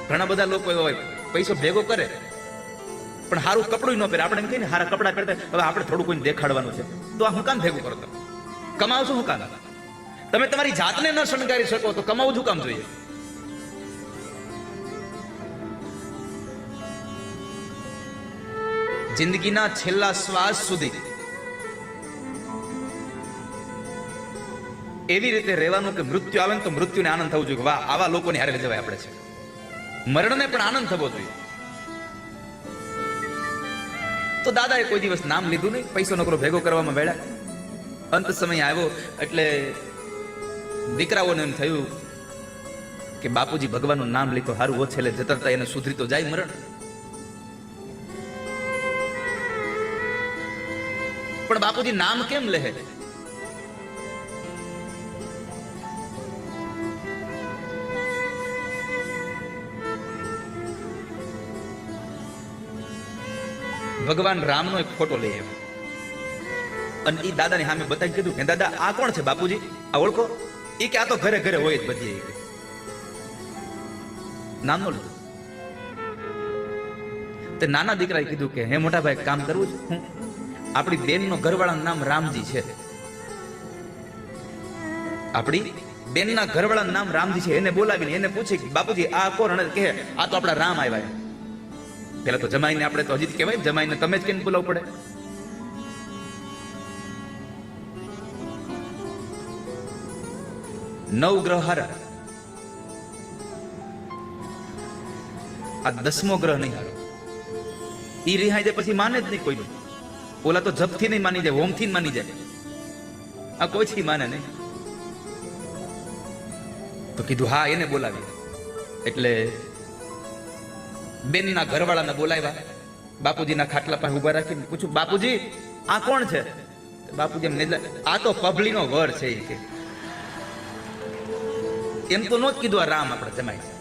ઘણા બધા લોકો એવા હોય પૈસો ભેગો કરે પણ સારું કપડું ન પહેરે. આપણે એમ કહીએ ને સારા કપડા પહેરતા, હવે આપણે થોડું કોઈને દેખાડવાનું છે તો આ હું કામ ભેગું કરો? તમે કમાવશો શું કામ? તમે તમારી જાતને ન શણગારી શકો તો કમાવું શું કામ જોઈએ? જિંદગીના છેલ્લા શ્વાસ સુધી એવી રીતે રહેવાનું કે મૃત્યુ આવે ને તો મૃત્યુને આનંદ થવો જોઈએ. વાહ, આવા લોકોને હારે જવાય આપણે છે. મરણને પણ આનંદ થવો જોઈએ. તો દાદાએ કોઈ દિવસ નામ લીધું નહીં, પૈસો નકરો ભેગો કરવામાં વેળા. અંત સમય આવ્યો એટલે દીકરાઓને એમ થયું કે બાપુજી ભગવાનનું નામ લીધું હારું, ઓછે છેલ્લે જતા એને સુધરી તો જાય મરણ. પણ બાપુજી નામ કેમ લે? ભગવાન રામનો એક ફોટો લઈ આવ્યો અને એ દાદાની સામે બતાવી કીધું કે દાદા આ કોણ છે બાપુજી, આ ઓળખો? એ કે આ તો ઘરે ઘરે હોય જ બધી. નામ નો લીધું. તે નાના દીકરાએ કીધું કે હે મોટા ભાઈ કામ કરવું છે. હું આપણી બેનનો ઘરવાળાનું નામ રામજી છે. આપણી બેનના ઘરવાળાનું નામ રામજી છે. એને બોલાવીને એને પૂછે કે બાપુજી આ કોણ? અને કહે આ તો આપણા રામ આવ્યા. પેલા તો જમાઈને આપણે તો હજી જ કહેવાય, જમાઈને તમે જ કેમ બોલાવવું પડે? નવગ્રહ હારા, આ 10મો ગ્રહ નહીં હારો. ઈ રિહાઈ જાય પછી માને જ નહીં કોઈનું. ઓલા તો જપથી નહીં માની જાય, હોમથી માની જાય. આ કોઈથી માને નહીં. તો કીધું હા એને બોલાવી. એટલે બેનના ઘરવાળાને બોલાવ્યા. બાપુજીના ખાટલા પાસે ઉભા રાખીને પૂછ્યું બાપુજી આ કોણ છે? બાપુજી એમ આ તો પબલીનો વર છે. એ કે એમ તો નો જ કીધું આ રામ આપણે જમાય છે.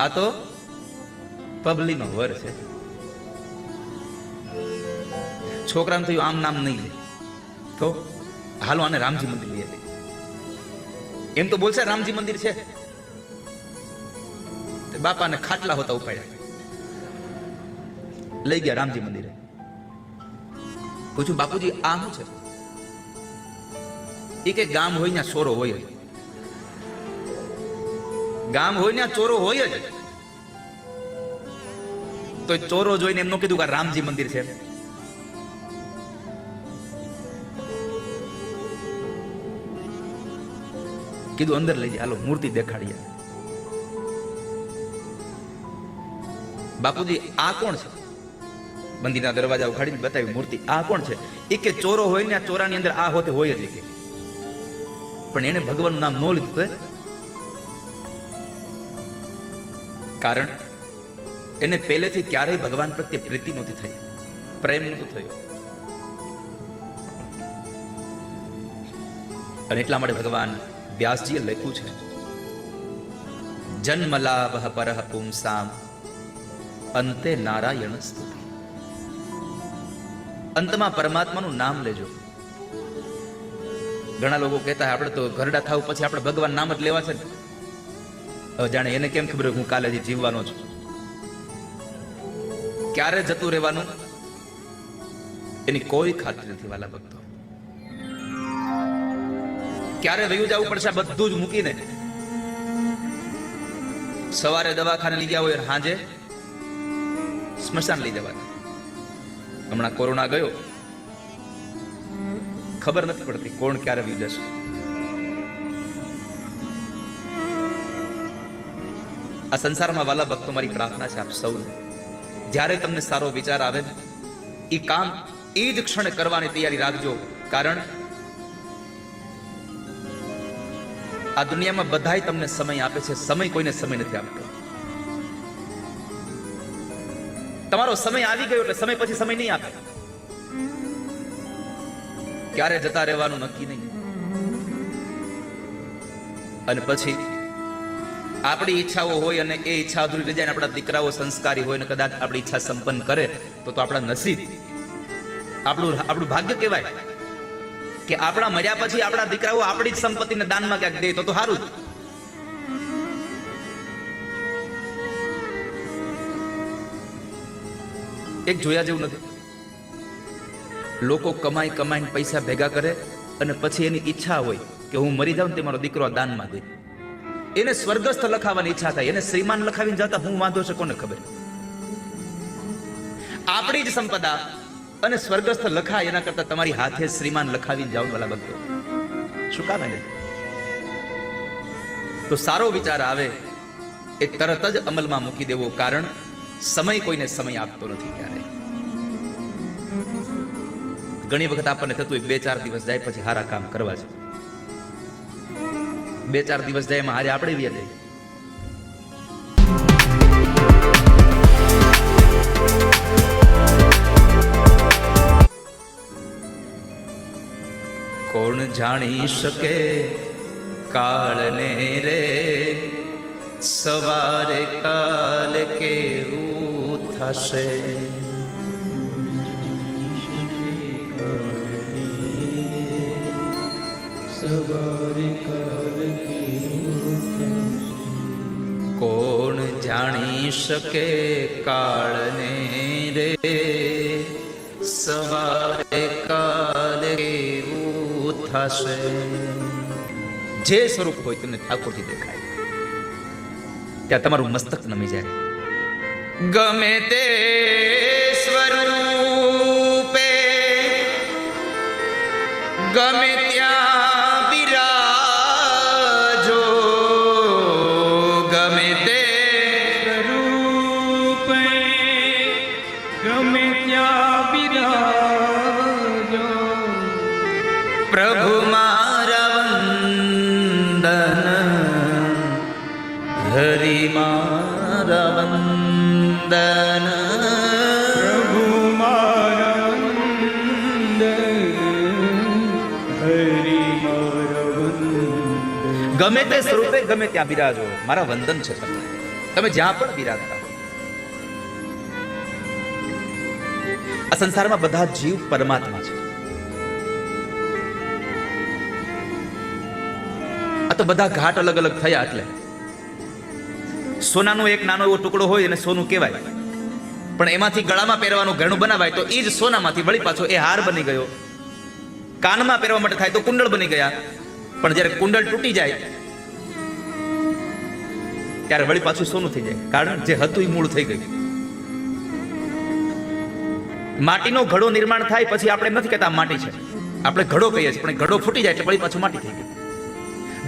આ તો પબલીનો વર છે. છોકરાને થયું આમ નામ નહીં લે તો હાલો આને રામજી મંદિર લઈ આવે. એમ તો બોલશે રામજી મંદિર છે. બાપાને ખાટલા હોતા ઉપાડ્યા, લઈ ગયા રામજી મંદિરે. પૂછ્યું બાપુજી આ શું છે? એ કે ગામ હોય ત્યાં ચોરો હોય જ. ગામ હોય ત્યાં ચોરો હોય જ. તો ચોરો જોઈને એમનું કીધું કે રામજી મંદિર છે. કીધું અંદર લઈ જાય, હાલો મૂર્તિ દેખાડીએ. બાપુજી આ કોણ છે? મંદિરના દરવાજા ઉખાડીને બતાવી મૂર્તિ. આ કોણ છે? એ કે ચોરો હોય ને આ ચોરાની અંદર આ હોતે હોય જ. પણ એને ભગવાનનું નામ ન લીધું. કારણ એને પહેલેથી ક્યારેય ભગવાન પ્રત્યે પ્રીતિ નહોતી થઈ, પ્રેમ નહોતું થયું. અને એટલા માટે ભગવાન વ્યાસજીએ લખ્યું છે જન્મલાભ પરહ પુંસામ અંતે નારાયણ સ્તુતિ. અંતમાં પરમાત્માનું નામ લેજો. ઘણા લોકો કહેતા આપણે તો ઘરડા થાવ પછી આપણે ભગવાન નામ જ લેવા છે ને. જાણે એને કેમ ખબર હું કાલે જીવવાનો છું, ક્યારે જતું રહેવાનું એની કોઈ ખાતરી નથી. વાલા ભક્તો, ક્યારે વયું જવું પડશે બધું જ મૂકીને. સવારે દવાખાને લઈ ગયા હોય, સાંજે સ્મશાન લઈ જવાના. હમણાં કોરોના ગયો, ખબર નથી પડતી કોણ ક્યારે વયું જશે. આ સંસારમાં વાલા ભક્તો મારી પ્રાર્થના છે આપ સૌને, જ્યારે તમને સારો વિચાર આવે એ કામ એ જ ક્ષણે કરવાની તૈયારી રાખજો. કારણ આ દુનિયામાં બધાય તમને સમય આપે છે, સમય કોઈને સમય નથી આપતો. તમારો સમય આવી ગયો એટલે સમય પછી સમય નહીં આપે. ક્યારે જતા રહેવાનું નક્કી નહીં. અને પછી આપણી ઈચ્છાઓ હોય અને એ ઈચ્છા અધૂરી રહી જાય, આપણા દીકરાઓ સંસ્કારી હોય ને કદાચ આપણી ઈચ્છા સંપન્ન કરે તો આપણા નસીબ, આપણું ભાગ્ય કહેવાય કે આપણા મર્યા પછી આપણા દીકરાઓ આપણી જ સંપત્તિને દાનમાં ક્યાંક દે તો સારું. એક જોયા જેવું નથી? લોકો કમાઈ કમાઈને પૈસા ભેગા કરે અને પછી એની ઈચ્છા હોય કે હું મરી જાઉં ને તે મારો દીકરો દાનમાં દે. એને સ્વર્ગસ્થ લખાવવાની ઈચ્છા થાય, એને શ્રીમાન લખાવીને જતા હું વાંધો છે કોને ખબર? આપણી જ સંપદા અને સ્વર્ગસ્થ લખાય એના કરતા તમારી હાથે શ્રીમાન લખાવીને જાવ વાલા ભક્તો. શું કામ એને? તો સારો વિચાર આવે એ તરત જ અમલમાં મૂકી દેવો, કારણ સમય કોઈને સમય આપતો નથી. ક્યારે ઘણી વખત આપણને થતું હોય 2-4 દિવસ જાય પછી હારા કામ કરવા છે, 2-4 દિવસ જાય એમાં હારે આપણે વ્યા જાય. કોણ જાણી શકે કાળને રે, સવારે કાલ કેવું થશે. કોણ જાણી શકે કાળને રે, સવારે કાલ કેવું થશે. જે સ્વરૂપ હોય તમને ઠાકોરજી દેખાય ત્યાં તમારું મસ્તક નમી જાય. ગમે તે સ્વરૂપે ગમે ત્યાં બિરાજો, ગમે તે સ્વરૂપે ગમે ત્યાં બિરાજો, પ્રભુ મારા વંદન, હરિ મારા વંદન, પ્રભુ મારા વંદન, હરિ મારા વંદન. ગમે તે સ્વરૂપે ગમે ત્યાં બિરાજો, મારા વંદન છે તમને. તમે જ્યાં પણ બિરાજતા હો. આ સંસારમાં બધા જીવ પરમાત્મા છે. આ તો બધા ઘાટ અલગ અલગ થયા. એટલે સોનાનો એક નાનો એવો ટુકડો હોય અને સોનું કહેવાય, પણ એમાંથી ગળામાં પહેરવાનું ઘરેણું બનાવાય તો એ જ સોનામાંથી વળી પાછો એ હાર બની ગયો. કાનમાં પહેરવા માટે થાય તો કુંડળ બની ગયા, પણ જ્યારે કુંડળ તૂટી જાય ત્યારે વળી પાછું સોનું થઈ જાય, કારણ જે હતું એ મૂળ થઈ ગયું. માટીનો ઘડો નિર્માણ થાય પછી આપણે નથી કહેતા માટી છે, આપણે ઘડો કહીએ છીએ, પણ ઘડો ફૂટી જાય એટલે વળી પાછું માટી થઈ ગયું.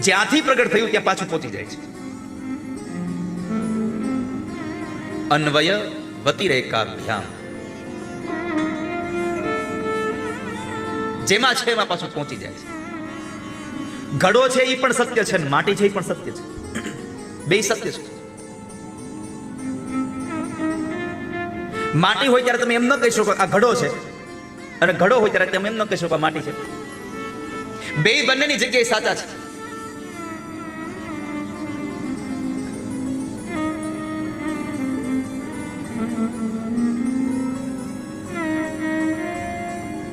જ્યાંથી પ્રગટ થયું ત્યાં પાછું પહોંચી જાય છે. અન્વય વતિરેકાભ્યામ, જેમાં છે એમાં પાછું પહોંચી જાય છે. ઘડો છે એ પણ સત્ય છે, માટી છે એ પણ સત્ય છે, બે સત્ય છે. માટી હોય ત્યારે તમે એમ ન કહી શકો આ ઘડો છે, અને ઘડો હોય ત્યારે તમે એમ ન કહી શકો આ માટી છે. બે બંનેની જગ્યાએ સાચા છે.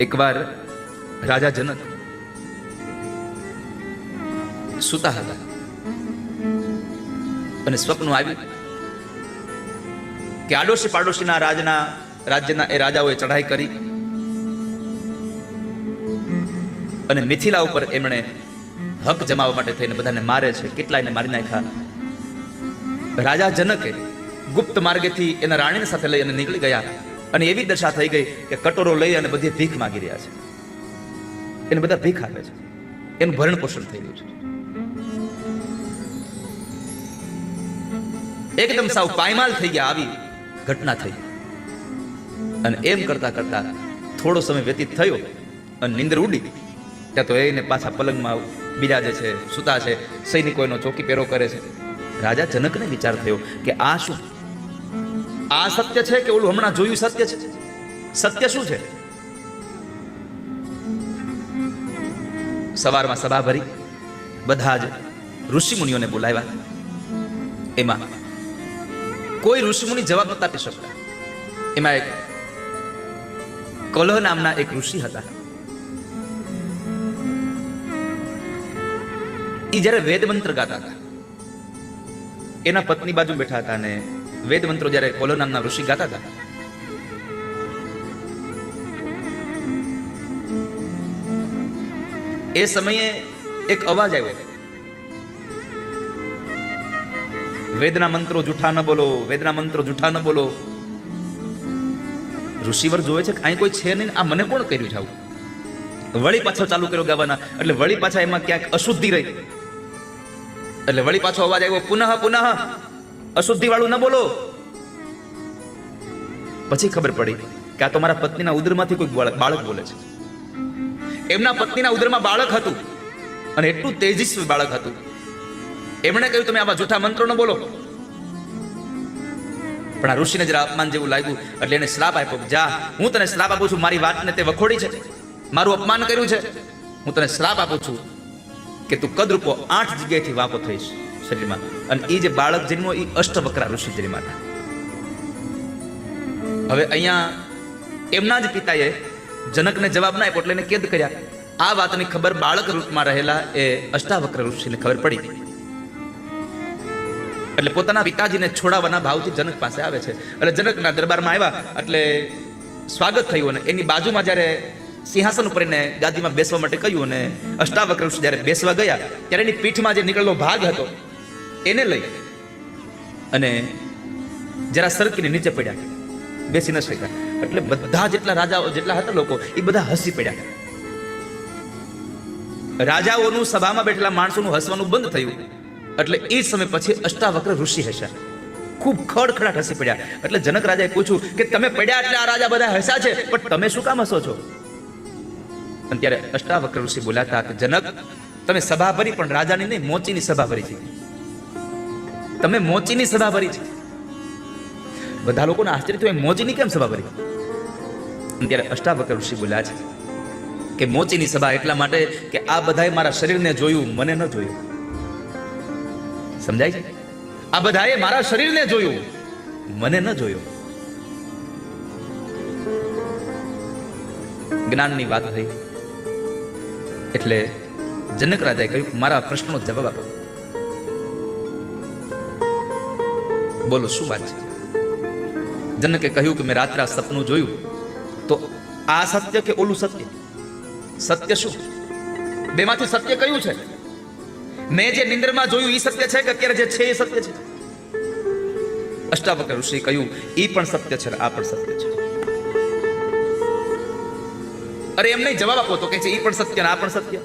એકવાર રાજા જનક સુતા હતા અને સ્વપ્ન આવ્યું કે આડોશી પાડોશીના રાજ્યના એ રાજાઓએ ચઢાઈ કરી અને મિથિલા ઉપર એમણે હક જમાવવા માટે થઈને બધાને મારે છે. કેટલાયને મારી નાખ્યા. રાજા જનકે ગુપ્ત માર્ગેથી એના રાણીને સાથે લઈ અને નીકળી ગયા, અને એવી દશા થઈ ગઈ કે કટોરો લઈ અને બધી ભીખ માંગી રહ્યા છે. એને બધા ભીખ આપે છે, એનું ભરણ પોષણ થઈ રહ્યું છે. એકદમ સાવ પાયમાલ થઈ ગયા. આવી ઘટના થઈ. અને એમ કરતા કરતા થોડો સમય વ્યતીત થયો અને નિંદર ઉડી. ત્યાં તો એને પાછા પલંગમાં બિરાજે છે, સુતા છે, સૈનિકો એનો ચોકી પહેરો કરે છે. રાજા જનકને વિચાર થયો કે આ શું? આ સત્ય છે કે ઓલું હમણાં જોયું સત્ય છે? સત્ય શું છે? સવારમાં સભા ભરી, બધા જ ઋષિ મુનિઓને બોલાવ્યા. એમાં કોઈ ઋષિ મુનિ જવાબ નતા આપી શકતા. એમાં એક કલહ નામના એક ઋષિ હતા. એ જ્યારે વેદ મંત્ર ગાતા હતા, એના પત્ની બાજુ બેઠા હતા, અને વેદ મંત્રો જ્યારે કોલો નામના ઋષિ ગાતા હતા એ સમયે એક અવાજ આવ્યો, વેદના મંત્રો જૂઠા ન બોલો, વેદના મંત્રો જૂઠા ન બોલો. ઋષિવર જોવે છે કે અહીં કોઈ છે નહીં, આ મને કોણ કર્યું છે આવું? વળી પાછો ચાલુ કર્યો ગાવાના, એટલે વળી પાછા એમાં ક્યાંક અશુદ્ધિ રહી, એટલે વળી પાછો અવાજ આવ્યો, પુનઃ પુનઃ અશુદ્ધિ વાળું ન બોલો. પછી ખબર પડી કે આ તો મારા પત્નીના ઉદરમાંથી કોઈ બાળક બોલે છે. એમના પત્નીના ઉદરમાં બાળક હતું અને એટલું તેજસ્વી બાળક હતું. એમણે કહ્યું તમે આવા જૂઠા મંત્રો ન બોલો. પણ આ ઋષિને જરા અપમાન જેવું લાગ્યું એટલે એને શ્રાપ આપ્યો, જા હું તને શ્રાપ આપું છું, મારી વાતને તે વખોડી છે, મારું અપમાન કર્યું છે, હું તને શ્રાપ આપું છું કે તું કદરૂપો 8 જગ્યાએથી વાંકો થઈશ શરીરમાં. અને એ જે બાળક જન્મો એ અષ્ટવક્રા ઋષિ જન્મ્યા હતા. હવે અહીંયા એમના જ પિતાએ જનકને જવાબ ના આપ્યો એટલે એને કેદ કર્યા. આ વાતની ખબર બાળક રૂપમાં રહેલા એ અષ્ટાવક્ર ઋષિને ખબર પડી, એટલે પોતાના પિતાજીને છોડાવવાના ભાવથી જનક પાસે આવે છે. એટલે જનકના દરબારમાં આવ્યા એટલે સ્વાગત થયું, અને એની બાજુમાં જ્યારે સિંહાસન ઉપર એને ગાદીમાં બેસવા માટે કહ્યું, અને અષ્ટાવક્ર ઋષિ જ્યારે બેસવા ગયા ત્યારે એની પીઠમાં જે નીકળેલો ભાગ હતો એને લઈ અને જરા સરકીને નીચે પડ્યા, બેસી ન શક્યા. એટલે બધા જેટલા રાજાઓ જેટલા હતા લોકો એ બધા હસી પડ્યા. રાજાઓનું સભામાં બેઠેલા માણસોનું હસવાનું બંધ થયું. એટલે એ સમય પછી અષ્ટાવક્ર ઋષિ હસ્યા, ખૂબ ખડખડાટ હસી પડ્યા. એટલે જનક રાજાએ પૂછ્યું કે તમે પડ્યા એટલે આ રાજા બધા હસ્યા છે, પણ તમે શું કામ હસો છો? અને ત્યારે અષ્ટાવક્ર ઋષિ બોલ્યા હતા કે જનક, તમે સભા ભરી પણ રાજાની નહીં, મોચીની સભા ભરી છે. તમે મોચીની સભા ભરી છે. બધા લોકોને આશ્ચર્ય થયું, મોચીની કેમ સભા ભરી? અને ત્યારે અષ્ટાવક્ર ઋષિ બોલ્યા છે કે મોચીની સભા એટલા માટે કે આ બધાએ મારા શરીરને જોયું, મને ન જોયું. સમજાય છે? આ બધાએ મારા શરીરને જોયું, મને ન જોયું. જ્ઞાનની વાત થઈ એટલે જનક રાજાએ કહ્યું મારા પ્રશ્નનો જવાબ આપો, બોલો શું વાત છે? જનકે કહ્યું કે મેં રાત્રે સપનું જોયું, તો આ સત્ય કે ઓલું સત્ય? સત્ય શું? બેમાંથી સત્ય કયું છે? મેં જે નિંદ્રમાં જોયું એ સત્ય છે કે અત્યારે જે છે એ સત્ય છે? અષ્ટાવક્ર ઋષિએ કહ્યું એ પણ સત્ય છે, આ પણ સત્ય છે. અરે એમ નહીં, જવાબ આપો. તો કે છે એ પણ સત્ય ને આ પણ સત્ય.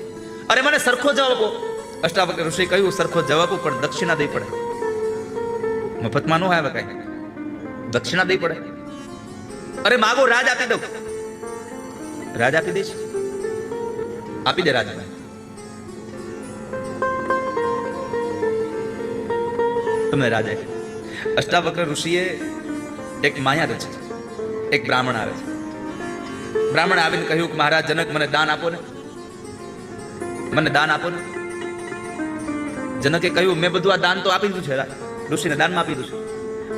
અરે મને સરખો જવાબ આપો. અષ્ટાવક્ર ઋષિએ કહ્યું સરખો જવાબ પણ દક્ષિણા દઈ પડે. મફતમાં નો આવે કઈ, દક્ષિણા દઈ પડે. અરે માગો, રાજ આપી દઉં. રાજ આપી દઈશ? આપી દે રાજ. તમે રાજા. અષ્ટાવક્ર ઋષિએ એક માયા રચી. એક બ્રાહ્મણ આવે છે. બ્રાહ્મણ આવીને કહ્યું કે મહારાજ જનક મને દાન આપો ને, મને દાન આપો ને. જનકે કહ્યું મેં બધું આ દાન તો આપી દીધું છે, ઋષિને દાનમાં આપી દીધું છે.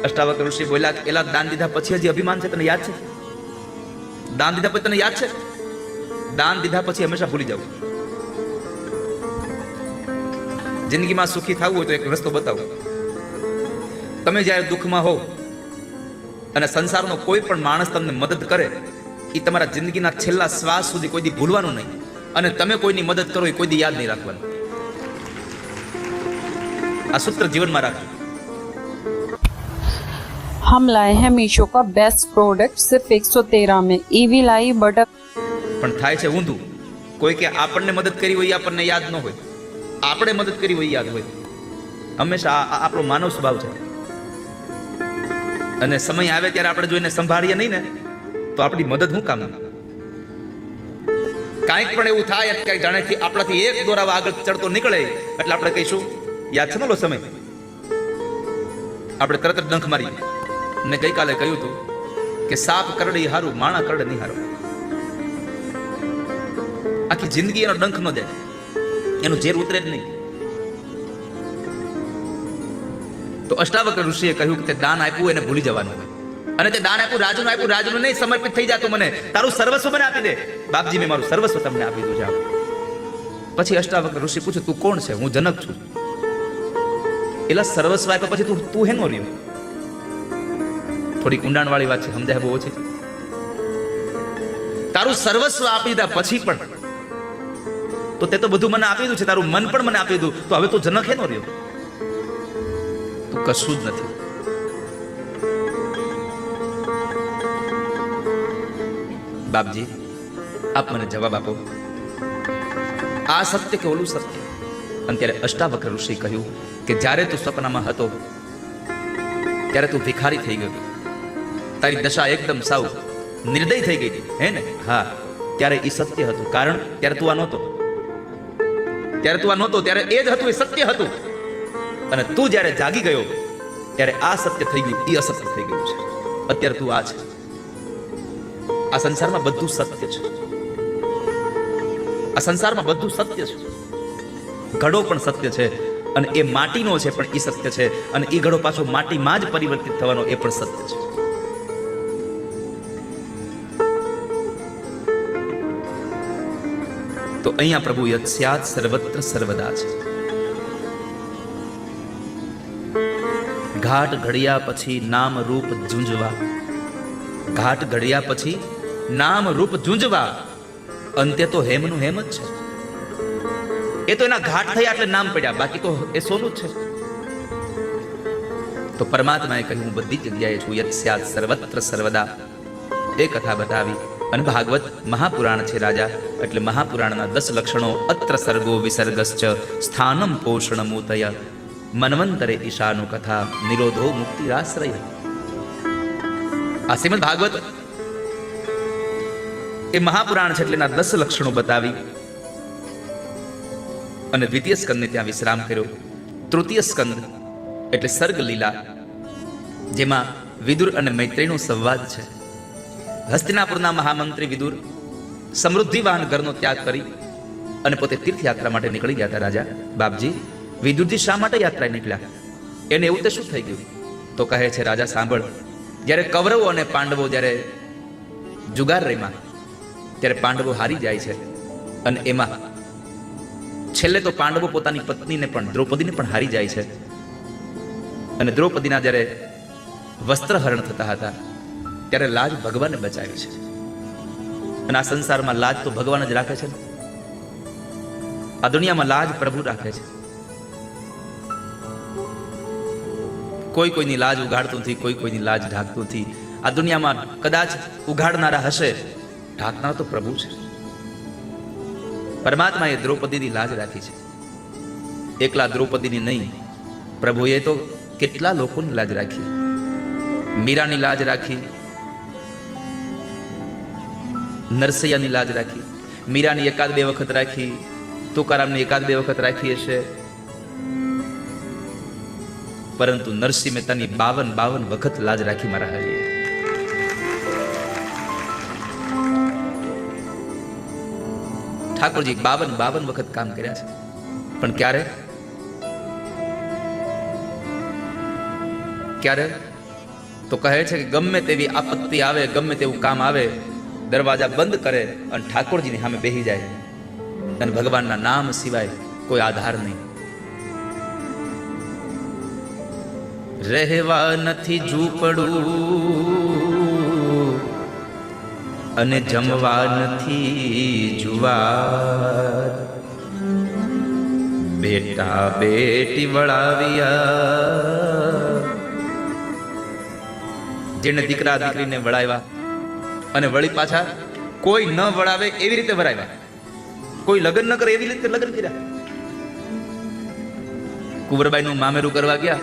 અષ્ટાવક્ર ઋષિ બોલ્યા કે એલા દાન દીધા પછી હજી અભિમાન છે? તને યાદ છે? દાન દીધા પછી તને યાદ છે? દાન દીધા પછી હંમેશા ભૂલી જાવ. જિંદગીમાં સુખી થવું હોય તો એક રસ્તો બતાવો. તમે જ્યારે દુઃખમાં હો અને સંસારનો કોઈ પણ માણસ તમને મદદ કરે, એ તમારા જિંદગીના છેલ્લા શ્વાસ સુધી કોઈ દી ભૂલવાનું નહીં, અને તમે કોઈની મદદ કરો એ કોઈ દી યાદ નહીં રાખવાનું. આ સૂત્ર જીવનમાં રાખજો. हम लाए हैं मीशो का बेस्ट प्रोडक्ट सिर्फ 113 में ईवी लाई बटर. પણ થાય છે ઊંધું. કોઈ કે આપણને મદદ કરી હોય આપણને યાદ ન હોય, આપણે મદદ કરી હોય યાદ હોય. હંમેશા આપણો માનવ સ્વભાવ છે. અને સમય આવે ત્યારે આપણે જોઈને સંભાળીએ નહીં ને તો આપણી મદદ શું કામ? કાંઈક પણ એવું થાય કે જાણેથી આપણાથી એક દોરાવા આગળ ચડતો નીકળે એટલે આપણે કહીશું યાદ છે ને સમય, આપણે તરત જ ડંખ મારીએ. ને ગઈકાલે કહ્યું હતું કે સાપ કરડે હારું, માણા કરડે નહીં હારું. આખી જિંદગી એનો ડંખ ન જાય, એનું ઝેર ઉતરે જ નહીં. તો અષ્ટાવક્ર ઋષિએ કહ્યું કે તે દાન આપ્યું એને ભૂલી જવાનું હોય, અને તે દાન આપ્યું રાજુનું નહીં, સમર્પિત થઈ જાતું મને, તારું સર્વસ્વ મને આપી દે. બાપજી મેં મારું સર્વસ્વ તમને આપી દીધું છે. પછી અષ્ટાવક્ર ઋષિ પૂછ્યું તું કોણ છે? હું જનક છું. એલા સર્વસ્વ આપ્યા પછી તું હેનો રહ્યો? થોડી ઊંડાણ વાળી વાત છે, સમજાય બહુ ઓછી. તારું સર્વસ્વ આપી દીધા પછી પણ તો તે તો બધું મને આપી દીધું છે, તારું મન પણ મને આપી દીધું, તો હવે તું જનક નો રહ્યો, તું કશું જ નથી. બાપજી, આપ મને જવાબ આપો, આ સત્ય કે ઓલું સત્ય? અને ત્યારે અષ્ટાવક્ર ઋષિ કહ્યું કે જ્યારે તું સપનામાં હતો ત્યારે તું ભિખારી થઈ ગયો, તારી દશા એકદમ સાવ નિર્દય થઈ ગઈ હતી, હે ને? હા, ત્યારે એ સત્ય હતું, કારણ ત્યારે તું આ નહોતો, ત્યારે એ જ હતું, એ સત્ય હતું. અને તું જ્યારે જાગી ગયો ત્યારે આ સત્ય થઈ ગયું, એ અસત્ય થઈ ગયું છે. અત્યારે તું આ છે. આ સંસારમાં બધું સત્ય છે, આ સંસારમાં બધું સત્ય છે. ઘડો પણ સત્ય છે, અને એ માટીનો છે પણ એ સત્ય છે, અને એ ઘડો પાછો માટીમાં જ પરિવર્તિત થવાનો એ પણ સત્ય છે. તો અહીંયા પ્રભુ યત્સ્યાત સર્વત્ર સર્વદા છે. ઘાટ ઘડ્યા પછી નામ રૂપ ઝૂંઝવા, ઘાટ ઘડ્યા પછી નામ રૂપ ઝૂંઝવા, અંતે તો હેમનું હેમ જ છે. એ તો એના ઘાટ થયા એટલે નામ પડ્યા, બાકી તો એ સોનું જ છે. તો પરમાત્માએ કહ્યું, હું બધી જગ્યાએ છું, યત્સ્યાત સર્વત્ર સર્વદા. એ કથા બતાવી. અને ભાગવત મહાપુરાણ છે રાજા, એટલે મહાપુરાણના 10 લક્ષણો. અત્ર સર્ગો વિસર્ગશ્ચ સ્થાનમ પોષણમૂતય મન્વંતરે ઈશાનો કથા નિરોધો મુક્તિરાશ્રય. આ શ્રીમદ ભાગવત એ મહાપુરાણ છે, એટલે એના 10 લક્ષણો બતાવી અને દ્વિતીય સ્કંદને ત્યાં વિશ્રામ કર્યો. તૃતીય સ્કંદ એટલે સર્ગ લીલા, જેમાં વિદુર અને મૈત્રેયનો સંવાદ છે. હસ્તિનાપુરના મહામંત્રી વિદુર સમૃદ્ધિવાન ઘરનો ત્યાગ કરી અને પોતે તીર્થયાત્રા માટે નીકળી ગયા હતા. રાજા બાપજી, વિદુરજી શા માટે યાત્રાએ નીકળ્યા? એને એવું તે શું થઈ ગયું? તો કહે છે, રાજા સાંભળ, જ્યારે કૌરવો અને પાંડવો જ્યારે જુગાર રમ્યા ત્યારે પાંડવો હારી જાય છે, અને એમાં છેલ્લે તો પાંડવો પોતાની પત્નીને પણ, દ્રૌપદીને પણ હારી જાય છે. અને દ્રૌપદીના જ્યારે વસ્ત્રહરણ થતા હતા ત્યારે લાજ ભગવાને બચાવી છે. અને આ સંસારમાં લાજ તો ભગવાન જ રાખે છે ને. આ દુનિયામાં લાજ પ્રભુ રાખે છે. કોઈ કોઈની લાજ ઉગાડતું નથી, કોઈ કોઈની લાજ ઢાંકતું નથી. આ દુનિયામાં કદાચ ઉગાડનારા હશે, ઢાંકનાર તો પ્રભુ છે. પરમાત્માએ દ્રૌપદીની લાજ રાખી છે. એકલા દ્રૌપદીની નહીં, પ્રભુએ તો કેટલા લોકોની લાજ રાખી. મીરાની લાજ રાખી, નરસૈયાની લાજ રાખી, મીરાની 1-2 વખત રાખી, તુકારામની 1-2 વખત રાખી હશે, પરંતુ નરસિંહ મહેતાની 52 વખત લાજ રાખી મારા હરિએ. ઠાકોરજી 52 વખત કામ કર્યા છે, પણ ક્યારે તો કહે છે કે ગમે તેવી આપત્તિ આવે, ગમે તેવું કામ આવે, દરવાજા બંધ કરે અને ઠાકોરજીની સામે બેસી જાય, અને ભગવાનના નામ સિવાય કોઈ આધાર નહીં. રહેવા નથી ઝૂંપડું અને જમવા નથી જુવાર, બેટા બેટી વળાવ્યા. જેને દીકરા દીકરીને વળાવ્યા અને વળી પાછા કોઈ ન વળાવે એવી રીતે વળાવ્યા, કોઈ લગ્ન ન કરે એવી રીતે લગ્ન કર્યા. કુંવરબાઈનું મામેરું કરવા ગયા,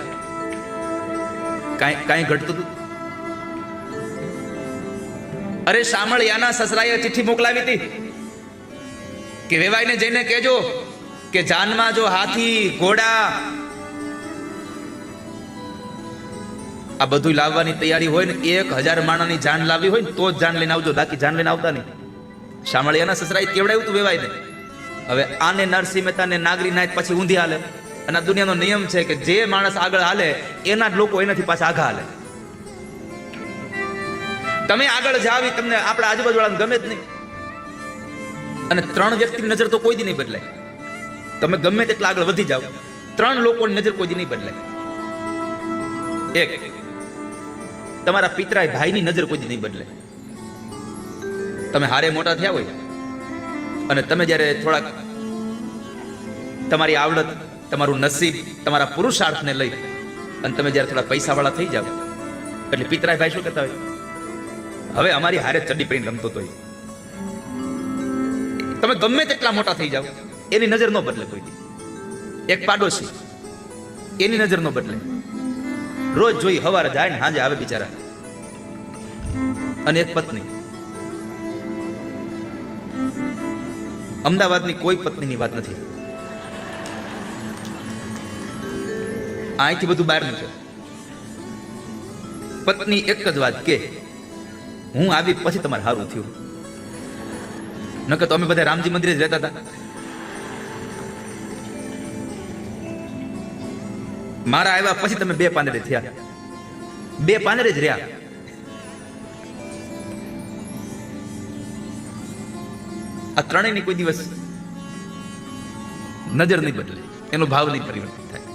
કાંઈ ઘટતું હતું? અરે શામળિયાના સસરાએ ચિઠ્ઠી મોકલાવી હતી કે વેવાઈને જઈને કહેજો કે જાનમાં જો હાથી, ઘોડા આ બધું લાવવાની તૈયારી હોય ને, 1000 માણાની જાન લાવવી હોય ને તો જ જાન લઈને આવજો, બાકી જાન લઈને આવતા નહીં. શામળિયાના સસરાએ કેવડાવ્યું તું વેવાઈને. હવે આને નરસિંહ મહેતાને નાગરી નાયક પછી ઊંધી હાલે, અને આ દુનિયાનો નિયમ છે કે જે માણસ આગળ હાલે એના જ લોકો એનાથી પાછા આગળ હાલે. તમે આગળ જાવ એ તમને આપણા આજુબાજુવાળાને ગમે જ નહીં. અને 3 વ્યક્તિની નજર તો કોઈ દી નહીં બદલાય. તમે ગમે તેટલા આગળ વધી જાવ, 3 લોકોની નજર કોઈ દી નહીં બદલાય. એક તમારા પિતરાય ભાઈની નજર કોઈ દી નહીં બદલાય. તમે હારે મોટા થયા હોય અને તમે જ્યારે થોડાક તમારી આવડત, તમારું નસીબ, તમારા પુરુષાર્થને લઈ અને તમે જ્યારે થોડા પૈસાવાળા થઈ જાવ એટલે પિતરાય ભાઈ શું કહેતા હોય, હવે અમારી હારે ચડ્ડી પહેરીને રમતો તો. તમે ગમે તેટલા મોટા થઈ જાવ એની નજર ન બદલે કોઈ. એક પાડોશી એની નજર ન બદલે, રોજ જોઈ હવારે જાય ને સાંજે આવે બિચારા. અને એક પત્ની, અમદાવાદની કોઈ પત્નીની વાત નથી, અહીંથી બધું બહારનું છે. પત્ની એક જ વાત કે હું આવી પછી તમારે સારું થયું, નકર તો અમે બધા રામજી મંદિરે જ રહેતા હતા. મારા આવ્યા પછી તમે બે પાંદડે થયા, બે પાંદડે જ રહ્યા. આ ત્રણેયની કોઈ દિવસ નજર નહીં બદલે, એનો ભાવ નહીં પરિવર્તિત થાય,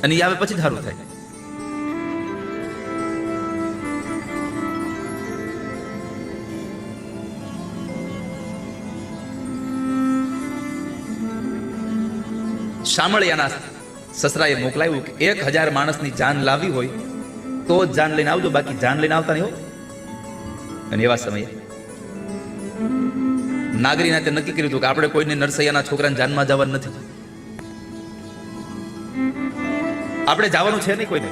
અને એ આવે પછી સારું થાય. શામળિયાના સસરાએ મોકલાવ્યું કે 1000 માણસની જાન લાવી હોય તો જ જાન લઈને આવજો, બાકી જાન લઈને આવતા નહીં હો. અને એવા સમયે નાગરીનાથે નક્કી કર્યું હતું કે આપણે કોઈને નરસૈયાના છોકરાને જાનમાં જવાનું નથી, આપણે જવાનું છે નહીં કોઈને.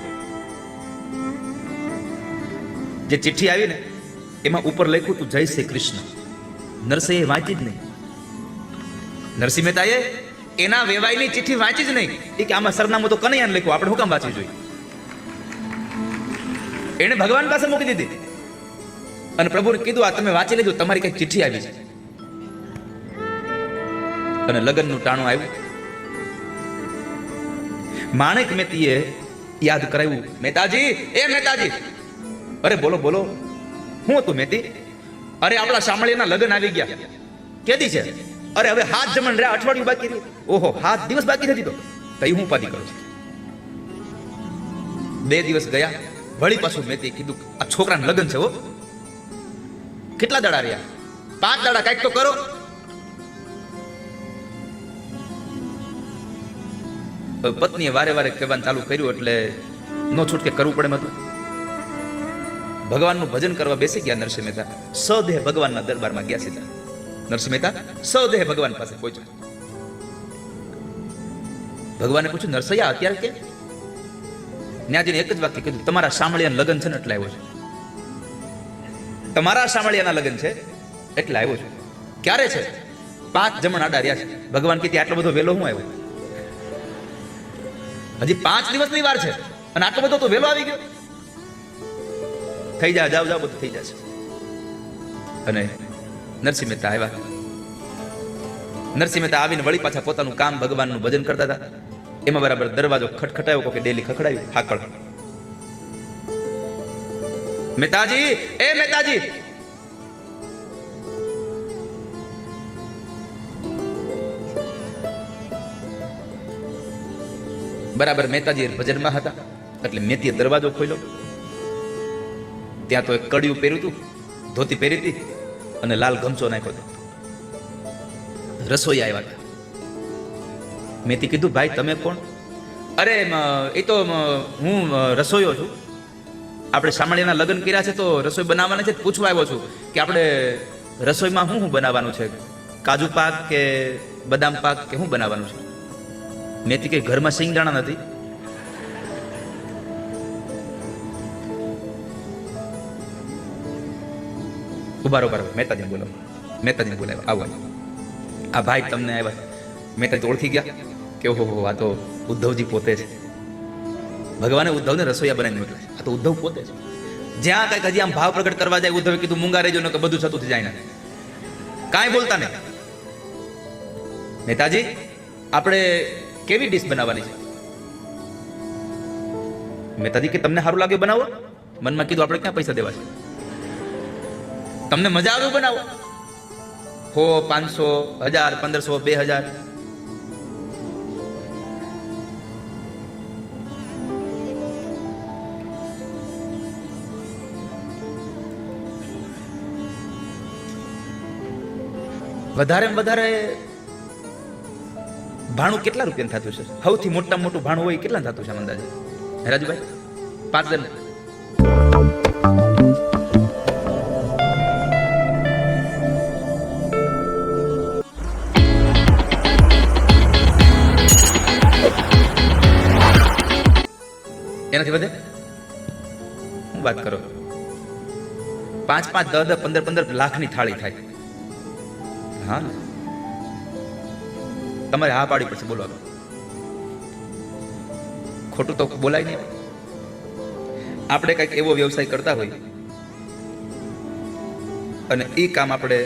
જે ચિઠ્ઠી આવી ને એમાં ઉપર લખ્યું હતું જય શ્રી કૃષ્ણ. નરસૈયાએ વાંચી જ નહીં. નરસિંહ મહેતાએ એના વેવાઈની ચિઠ્ઠી વાંચી જ નહીં. એ કે આમાં સરનામું તો કનૈયાને લખ્યું, આપણે શું કામ વાંચવી જોઈએ? એને ભગવાન પાસે મૂકી દીધી અને પ્રભુને કીધું આ તમે વાંચી લેજો, તમારી કઈ ચિઠ્ઠી આવી છે. અને લગ્નનું ટાણું આવ્યું. માણેક મહેતીએ યાદ કરાવ્યું, મહેતાજી, એ મહેતાજી. અરે બોલો બોલો, શું હતું મહેતી? અરે આપણા શામળિયાના લગ્ન આવી ગયા. કેદી છે? અરે હવે 7 જમણ રહ્યા, અઠવાડિયું બાકી રહ્યું. ઓહો, 7 દિવસ બાકી નથી તો કઈ હું ઉપાધિ કરું છું. 2 દિવસ ગયા, વળી પાછું મેં કીધું આ છોકરાના લગ્ન છે હો. કેટલા દાડા રહ્યા? 5 દાડા, કઈક તો કરો. પત્નીએ વારે વારે કહેવાનું ચાલુ કર્યું એટલે નો છૂટકે કરવું પડે એમ હતું. ભગવાનનું ભજન કરવા બેસી ગયા નરસિંહ મહેતા. સદેહ ભગવાનના દરબારમાં ગયા સીધા. નરસિંહ મહેતા સદેહ ભગવાન પાસે પહોંચ્યા. ભગવાને પૂછ્યું, નરસૈયા અત્યારે કે? ન્યાજીને એક જ વાક્ય કીધું, તમારા શામળિયાના લગ્ન છે ને એટલે આવ્યો છું. તમારા શામળિયાના લગ્ન છે એટલે આવ્યો છું. ક્યારે છે? 5 જમણ આડા રહ્યા છે. ભગવાન કીધી આટલો બધો વેલો હું આવ્યો? હજી 5 દિવસની વાર છે અને આટલો બધો તો વેલો આવી ગયો. થઈ જાય, જાવ જાવ, બધું થઈ જશે. અને નરસિંહ મહેતા આવ્યા. નરસિંહ મહેતા આવીને વળી પાછા પોતાનું કામ ભગવાનનું ભજન કરતા હતા. એમાં બરાબર દરવાજો ખટખટાયો, કે ડેલી ખખડાયું. હાકળ. મહેતાજી, એ મહેતાજી. બરાબર મહેતાજી ભજનમાં હતા એટલે મેતીએ દરવાજો ખોલ્યો. ત્યાં તો એક કડિયું પહેર્યું હતું, ધોતી પહેરી હતી અને લાલ ગમચો નાખ્યો હતો. રસોઈ આવ્યા હતા. મેતી કીધું, ભાઈ તમે કોણ? અરે એ તો હું રસોઈયો છું. આપણે શામળિયાના લગ્ન કર્યા છે તો રસોઈ બનાવવાના છે, પૂછવા આવ્યો છું કે આપણે રસોઈમાં શું બનાવવાનું છે? કાજુ પાક કે બદામ પાક કે શું બનાવવાનું છે? મેતી કે ઘરમાં સિંગદાણા નથી. ઉભારો ઉભારો, મહેતાજીને બોલો. મહેતાજીને બોલાવ્યા. આવો, આ ભાઈ તમને આવ્યા. મહેતાજી ઓળખી ગયા કે ઓહો, આ તો ઉદ્ધવજી પોતે છે. ભગવાને ઉદ્ધવને રસોઈયા બનાવીને મોકલ્યા. આ તો ઉદ્ધવ પોતે છે. જ્યાં કઈક હજી આમ ભાવ પ્રગટ કરવા જાય, ઉદ્ધવે કીધું મૂંગા રહેજો ને કે બધું છતું થઈ જાય ને. કાંઈ બોલતા નહીં. મહેતાજી, આપણે કેવી ડીશ બનાવવાની છે? મહેતાજી કે તમને સારું લાગ્યું બનાવો. મનમાં કીધું આપણે ક્યાં પૈસા દેવા છે? તમને મજા આવે બનાવો. 100, 500, 1000, 1500, 2000. વધારે ભાણું કેટલા રૂપિયાનું થતું છે? સૌથી મોટામાં મોટું ભાણું હોય કેટલા થતું છે આમ અંદાજે? હે રાજુભાઈ? 5 દન. એનાથી વધે? હું વાત કરો? 5, 10, 15 લાખની થાળી થાય. હા, તમારે હા પાડી પડશે. બોલો, ખોટું તો બોલાય નહીં. આપણે કંઈક એવો વ્યવસાય કરતા હોય અને એ કામ આપણે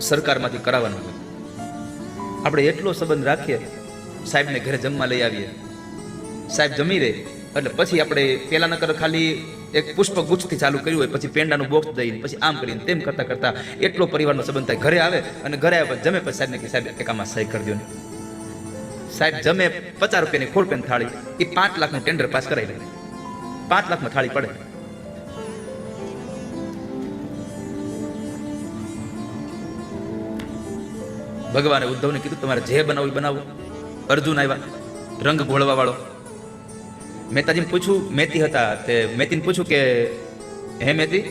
સરકારમાંથી કરાવવાનું હોય, આપણે એટલો સંબંધ રાખીએ, સાહેબને ઘરે જમવા લઈ આવીએ, સાહેબ જમી રહે એટલે પછી આપણે પેલા નકર ખાલી એક પુષ્પગુચ્છથી ચાલુ કર્યું હોય, પછી પેંડાનું બોક્સ દઈને પછી આમ કરીને તેમ કરતા કરતા એટલો પરિવારનો સંબંધ થાય. ઘરે આવે અને ઘરે આવે પછી જમે, પછી સાહેબને કે સાહેબ એક આમાં સહી કરી દો ને. સાહેબ જમે 50 રૂપિયાની ખોળ પેન થાળી, એ 5 લાખનું ટેન્ડર પાસ કરાવી લે. 5 લાખમાં થાળી પડે. ભગવાને ઉદ્ધવને કીધું તમારે જે બનાવવું બનાવો. અર્જુન આવ્યા, રંગ ઘોળવા વાળો. મહેતાજીને પૂછ્યું, મેતી હતા તે મેતીને પૂછ્યું કે હે મેતી,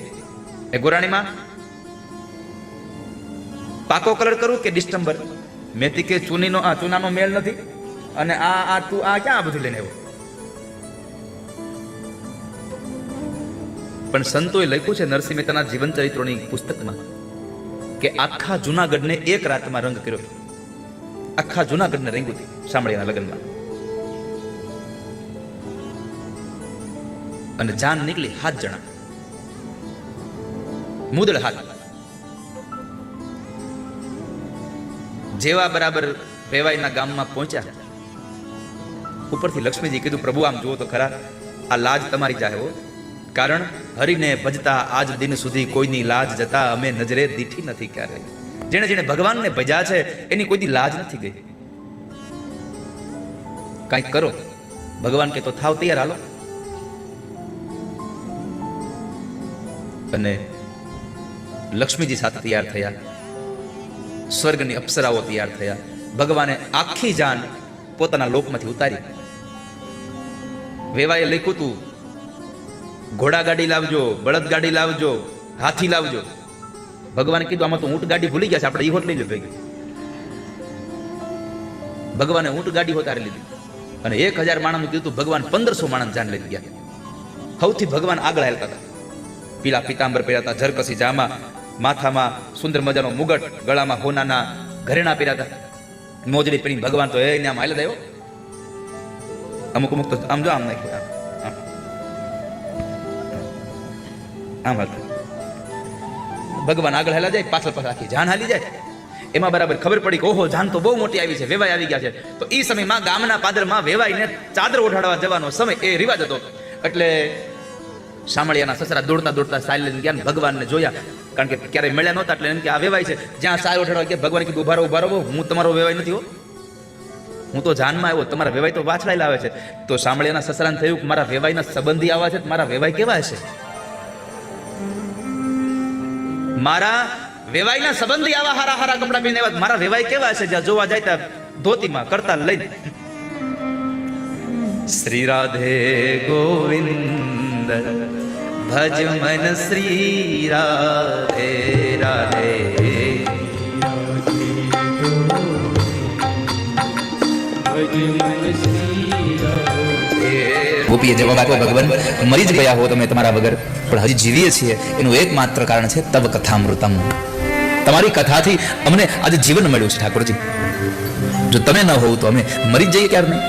એ ગોરાણીમાં પાકો કલર કરું કે ડિસ્ટમ્બર? મેતી કે ચૂનાનો મેળ નથી, અને આ તું આ ક્યાં આ બધું લઈને આવ્યો? પણ સંતોએ લખ્યું છે નરસિંહ મહેતાના જીવન ચરિત્રોની પુસ્તકમાં કે આખા જુનાગઢને એક રાતમાં રંગ કર્યો. આખા જુનાગઢને રંગ્યું હતું શામળિયાના લગ્નમાં. અને જાન નીકળી 7 જણા, મુદળ હાથ. જેવા બરાબર વેવાઈના ગામમાં પહોંચ્યા, ઉપરથી લક્ષ્મીજી કીધું પ્રભુ આમ જુઓ તો ખરા, આ લાજ તમારી જાહે હો. કારણ હરિને ભજતા આજ દિન સુધી કોઈની લાજ જતા અમે નજરે દીઠી નથી ક્યારે. જેણે જેણે ભગવાનને ભજ્યા છે એની કોઈની લાજ નથી ગઈ. કંઈક કરો, ભગવાન કે તો થાવ તૈયાર, હાલો. અને લક્ષ્મીજી સાથે તૈયાર થયા, સ્વર્ગની અપ્સરાઓ તૈયાર થયા. ભગવાને આખી જાન પોતાના લોકમાંથી ઉતારી. વેવાએ લખ્યું તું ઘોડા ગાડી લાવજો, બળદ ગાડી લાવજો, હાથી લાવજો. ભગવાને કીધું આમાં તો ઊંટ ગાડી ભૂલી ગયા છે, આપણે ઈ હોટ લઈ લો ભેગી. ભગવાને ઊંટ ગાડી હોતારી લીધી અને 1000 માણસનું કીધું. ભગવાન 1500 માણસ જાન લઈ ગયા. સૌથી ભગવાન આગળ હાલતા હતા. પીલા પીતાંબર પહેર્યા હતા, ઝરકસી જામા, માથામાં સુંદર મજાનો મુગટ, ગળામાં હોનાના ઘરેણા પહેર્યા હતા, મોજડી પહેરીને ભગવાન તો એને આમ હાલ્યા થયો. અમુક તો આમ જો આમ નાખ્યું, આમ હાલતા. ભગવાન આગળ હાલ્યા જાય, પાછળ પાછળ આખી જાન હાલી જાય. એમાં બરાબર ખબર પડી કે ઓહો જાન તો બહુ મોટી આવી છે, વેવાઈ આવી ગયા છે. તો એ સમયમાં ગામના પાદરમાં વેવાઈને ચાદર ઓઢાડવા જવાનો સમય એ રિવાજ હતો. એટલે શામળિયાના સસરા દોડતા દોડતા સાલ લઈને ગયા, ભગવાનને જોયા. કારણ કે ક્યારેય મળ્યા નહોતા, એટલે એમ કે આ વેવાય છે. જ્યાં સાલ ઓઢાડવા ગયા, ભગવાન કીધું ઉભા રહો, હું તમારો વેવાય નથી હો, હું તો જાનમાં આવ્યો, તમારા વેવાય તો વાછડાઈ લાવે છે. તો શામળિયાના સસરાને થયું કે મારા વેવાયના સંબંધી આવા છે, મારા વેવાય કેવા હશે? મારા વેવાયના સંબંધી આવા હારા હારા કપડા પહેરીને આવ્યા, મારા વેવાય કેવા હશે? જ્યાં જોવા જાય ત્યાં ધોતીમાં કરતા લઈને. શ્રી રાધે ગોવિંદ ભજ મન શ્રી રાધે રાધે. ગોપીએ જવાબ આપ્યો, ભગવાન મરી જ ગયા હો તમે તમારા વગર, પણ હજી જીવીએ છીએ એનું એકમાત્ર કારણ છે તવ કથામૃતમ. તમારી કથાથી અમને આજે જીવન મળ્યું છે ઠાકોરજી. જો તમે ન હોવ તો અમે મરી જ જઈએ ક્યારે નહીં.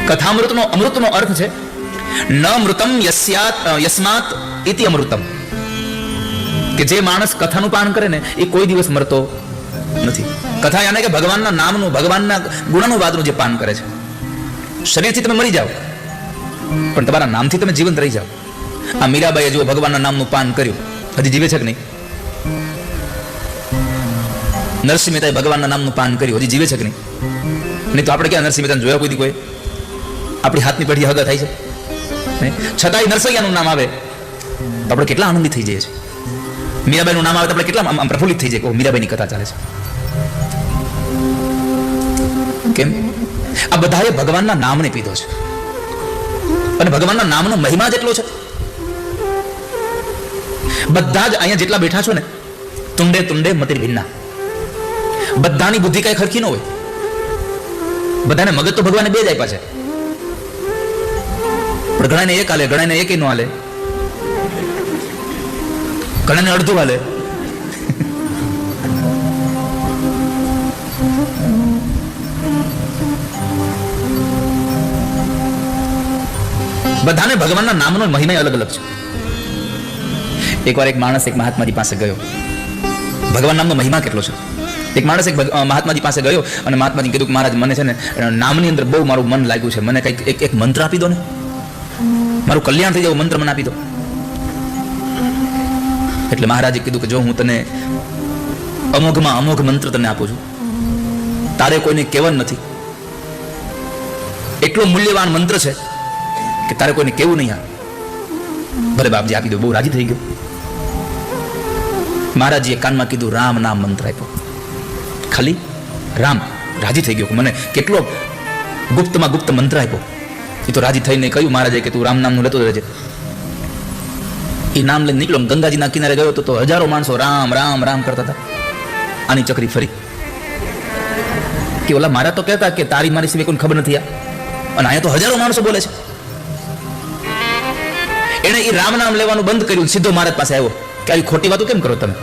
કથામૃતનો અમૃતનો અર્થ છે ન મૃતમ યસ્માત ઇતિ અમૃતમ, કે જે માણસ કથાનું પાન કરે ને એ કોઈ દિવસ મરતો નથી. કથા યાને કે ભગવાનના નામનું, ભગવાનના ગુણાનુવાદનું જે પાન કરે છે. શરીરથી તમે મરી જાઓ પણ તમારા નામથી તમે જીવંત રહી જાઓ. આ મીરાબાઈએ જો ભગવાનના નામનું પાન કર્યું, હજી જીવે છે કે નહીં? નરસિંહ મહેતાએ ભગવાનના નામનું પાન કર્યું, હજી જીવે છે કે નહીં? નહીં તો આપણે ક્યાં નરસિંહ મહેતાને જોયા કોઈ દી? કોઈ આપણી હાથની પેઢી હગા થાય છે, છતાંય નરસૈયાનું નામ આવે તો આપણે કેટલા આનંદિત થઈ જઈએ છીએ. મીરાબાઈનું નામ આવે તો આપણે કેટલા પ્રફુલ્લિત થઈ જાય કે મીરાબાઈની કથા ચાલે છે. કેમ? આ બધાએ ભગવાનના નામને પીધો છે, અને ભગવાનના નામનો મહિમા જેટલો છે. બધા જ અહીંયા જેટલા બેઠા છો ને, તુંડે તુંડે મતિર ભિન્ના, બધાની બુદ્ધિ કઈ ખરખી ન હોય. બધાને મગજ તો ભગવાને બે જ આપ્યા છે, પણ ઘણાને એક હાલે, ઘણાને એક નો હાલે, ઘણાને અડધું હાલે. બધાને ભગવાનના નામનો મહિમા અલગ અલગ છે. એકવાર એક માણસ એક મહાત્માજી પાસે ગયો. ભગવાન નામનો મહિમા કેટલો છે. એક માણસ એક મહાત્માજી પાસે ગયો અને મહાત્માજી કીધું કે મહારાજ, મને છે ને નામની અંદર બહુ મારું મન લાગ્યું છે, મને કંઈક એક મંત્ર આપી દો ને, મારું કલ્યાણ થઈ જાય મંત્ર મને આપી દો. એટલે મહારાજે કીધું કે જો હું તને અમોઘમાં અમોઘ મંત્ર તને આપું છું, તારે કોઈને કહેવાનું નથી. એટલો મૂલ્યવાન મંત્ર છે કે તારે કોઈને કેવું નહીં. ભલે બાપજી આપી દો. બહુ રાજી થઈ ગયો. મહારાજીએ કાનમાં કીધું રામ નામ મંત્ર આપ્યો. ખાલી રામ. રાજી થઈ ગયો. મને કેટલો ગુપ્તમાં ગુપ્ત મંત્ર આપ્યો. એ તો રાજી થઈને કહ્યું મહારાજે કે તું રામ નામનું લેતો રહેજે. એ નામ લઈને નીકળ્યો. ગંગાજીના કિનારે ગયો તો હજારો માણસો રામ રામ રામ કરતા હતા. આની ચકરી ફરી કે ઓલા મારા તો કહેતા કે તારી મારી સિવાય કોઈ ખબર નથી, અને અહીંયા તો હજારો માણસો બોલે છે. એને એ રામ નામ લેવાનું બંધ કર્યું. સીધો મહારાજ પાસે આવ્યો કે આવી ખોટી વાતો કેમ કરો તમે?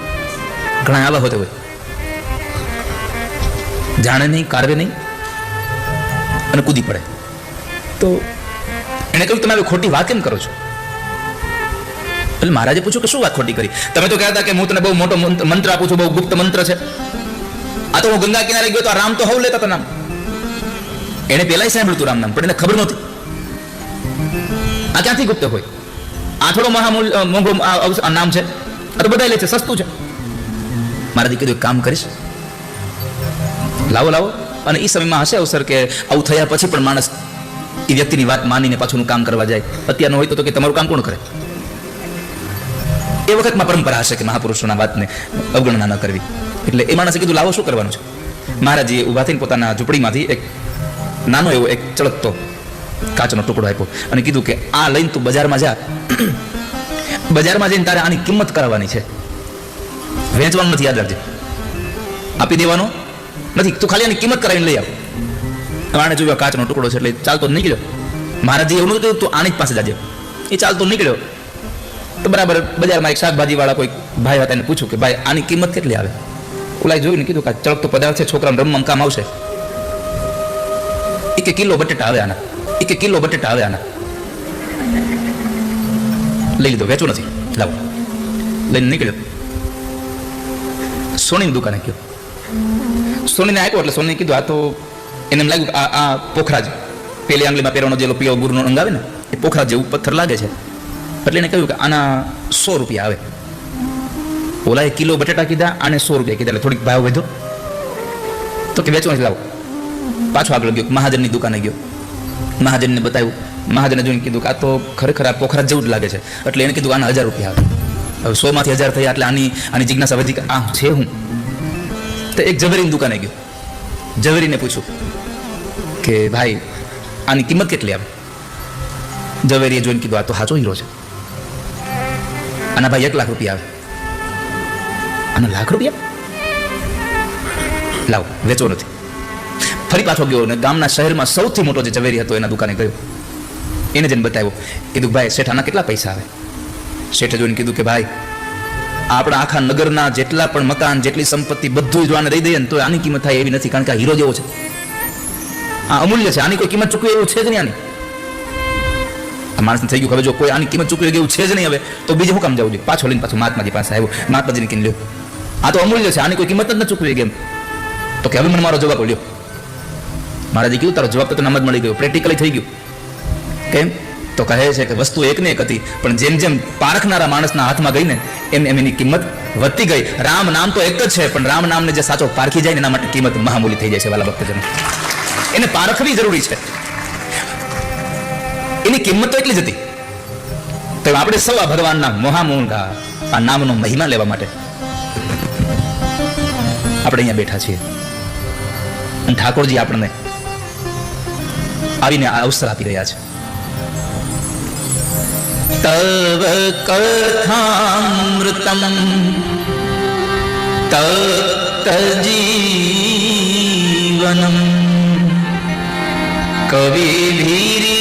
ઘણા આવા હોતા હોય, જાણે નહીં, કારવે નહીં, અને કૂદી પડે. તો એને કહ્યું તમે આવી ખોટી વાત કેમ કરો છો? એટલે મહારાજે પૂછ્યું કે શું વાત ખોટી કરી? તમે તો કહેતા કે હું તને બહુ મોટો મંત્ર આપું છું, બહુ ગુપ્ત મંત્ર છે. આ તો હું ગંગા કિનારે ગયો તો આ રામ તો હવ લેતા હતા નામ. એને પેલા સાંભળ્યું હતું રામ નામ, પણ એને ખબર નહોતી આ ક્યાંથી ગુપ્ત હોય. આ થોડો મોંઘો નામ છે, આ તો બધા લે છે, સસ્તું છે. મહારાજે કીધું કામ કરીશ, લાવો લાવો. અને એ સમયમાં હશે અવસર કે આવું થયા પછી પણ માણસ એ વ્યક્તિની વાત માનીને પાછું કામ કરવા જાય. અત્યારનો હોય તો કે તમારું કામ કોણ કરે? એ વખતમાં પરંપરા હશે કે મહાપુરુષોના વાતને અવગણના ન કરવી. એટલે એ માણસે કીધું લાવો શું કરવાનું છે? મહારાજે ઉભા થઈને પોતાના ઝૂંપડીમાંથી એક નાનો એવો એક ચળકતો કાચનો ટુકડો આપ્યો અને કીધું કે આ લઈને તું બજારમાં જા. બજારમાં જઈને તારે આની કિંમત કરવાની છે, વેચવાનું નથી, યાદ રાખજે. આપી દેવાનો નથી, તું ખાલી આની કિંમત કરાવીને લઈ આવ. આણે જોયો કાચનો ટુકડો છે એટલે ચાલતો નીકળ્યો. મહારાજે એવું નતું તું આની જ પાસે જાજે. એ ચાલતો નીકળ્યો તો બરાબર બજારમાં એક શાકભાજી વાળા કોઈ ભાઈ હતા, એને પૂછ્યું કે ભાઈ આની કિંમત કેટલી આવે? ઓલાએ જોયું ને કીધું કે ચળકતો પદાર્થ છે, છોકરાને રમવામાં કામ આવશે. એક કિલો બટેટા આવે આના, એક કિલો બટેટા આવે આના. લઈ લીધો, વેચો નથી, લાવો. લઈને નીકળ્યો. સોનીની દુકાને ગયો. સોનીને આપ્યો એટલે સોનીને કીધું આ તો એને એમ લાગ્યું કે આ પોખરાજ, પેલી આંગળીમાં પહેરવાનો જે પીળો ગુરુનો રંગ આવે ને એ પોખરાજ જેવું પથ્થર લાગે છે. એટલે એને કહ્યું કે આના 100 રૂપિયા આવે. ઓલાએ કિલો બટેટા કીધા, આને 100 રૂપિયા કીધા. એટલે થોડીક ભાવ વધ્યો. તો કે વેચો નથી, લાવો. પાછો આગળ ગયો, મહાજનની દુકાને ગયો. મહાજનને બતાવ્યું. મહાજને જોઈને કીધું કે આ તો ખરેખર આ પોખરાજ જેવું જ લાગે છે. એટલે એને કીધું આના 1000 રૂપિયા આવે. હવે 100 માંથી 1000 થયા એટલે આની જિજ્ઞાસા વધી કે આ છે હું. તો એક ઝવેરીની દુકાને ગયો. ઝવેરીને પૂછ્યું કે ભાઈ આની કિંમત કેટલી આવે? ઝવેરીએ જોઈને કીધું આ તો સાચો હીરો છે, આના ભાઈ 1 લાખ રૂપિયા આવે. આના 1 લાખ રૂપિયા? લાવો, વેચો નથી. ફરી પાછો ગયો અને ગામના શહેરમાં સૌથી મોટો જે ઝવેરી હતો એના દુકાને ગયો. એને જઈને બતાવ્યો. કીધું ભાઈ શેઠ આના કેટલા પૈસા આવે? શેઠે જોઈને કીધું કે ભાઈ આપણા આખા નગરના જેટલા પણ મકાન, જેટલી સંપત્તિ બધું જ આને દઈ દઈએ ને તો આની કિંમત થાય એવી નથી, કારણ કે આ હીરો જેવો છે, આ અમૂલ્ય છે, આની કોઈ કિંમત ચૂકવે એવું છે જ નહીં. આની આ માણસને થઈ ગયું હવે જો કોઈ આની કિંમત ચૂકવી એવું છે જ નહીં, હવે તો બીજે શું કામ જવું જોઈએ? પાછો લઈને પાછો મહાત્માજી પાસે આવ્યો. મહાત્માજીને કીધું લ્યો આ તો અમૂલ્ય છે, આની કોઈ કિંમત જ ન ચૂકવી કેમ? તો કે હવે મને મારો જવાબ લ્યો. મહારાજે કીધું તારો જવાબ તો તને આમ જ મળી ગયો, પ્રેક્ટિકલી થઈ ગયું. કેમ? તો કહે છે કે વસ્તુ એક ને એક હતી, પણ જેમ જેમ પારખનારા માણસના હાથમાં ગઈ ને એમ એમ એની કિંમત વધતી ગઈ. રામ નામ તો એક જ છે, પણ રામ નામને જે સાચો પારખી જાય ને એના માટે કિંમત મહામૂલી થઈ જાય છે. વાલા ભક્તજનો, એને પારખવી જરૂરી છે. એની કિંમત તો એટલી જ હતી. તો આપણે સૌ આ ભગવાનના મહામૂંગા આ નામનો મહિમા લેવા માટે આપણે અહીંયા બેઠા છીએ. અને ઠાકોરજી આપણને આવીને આ અવસર આપી રહ્યા છે. તવ કથામૃતમ તપ્ત જીવનમ કવિભીરીડિતમ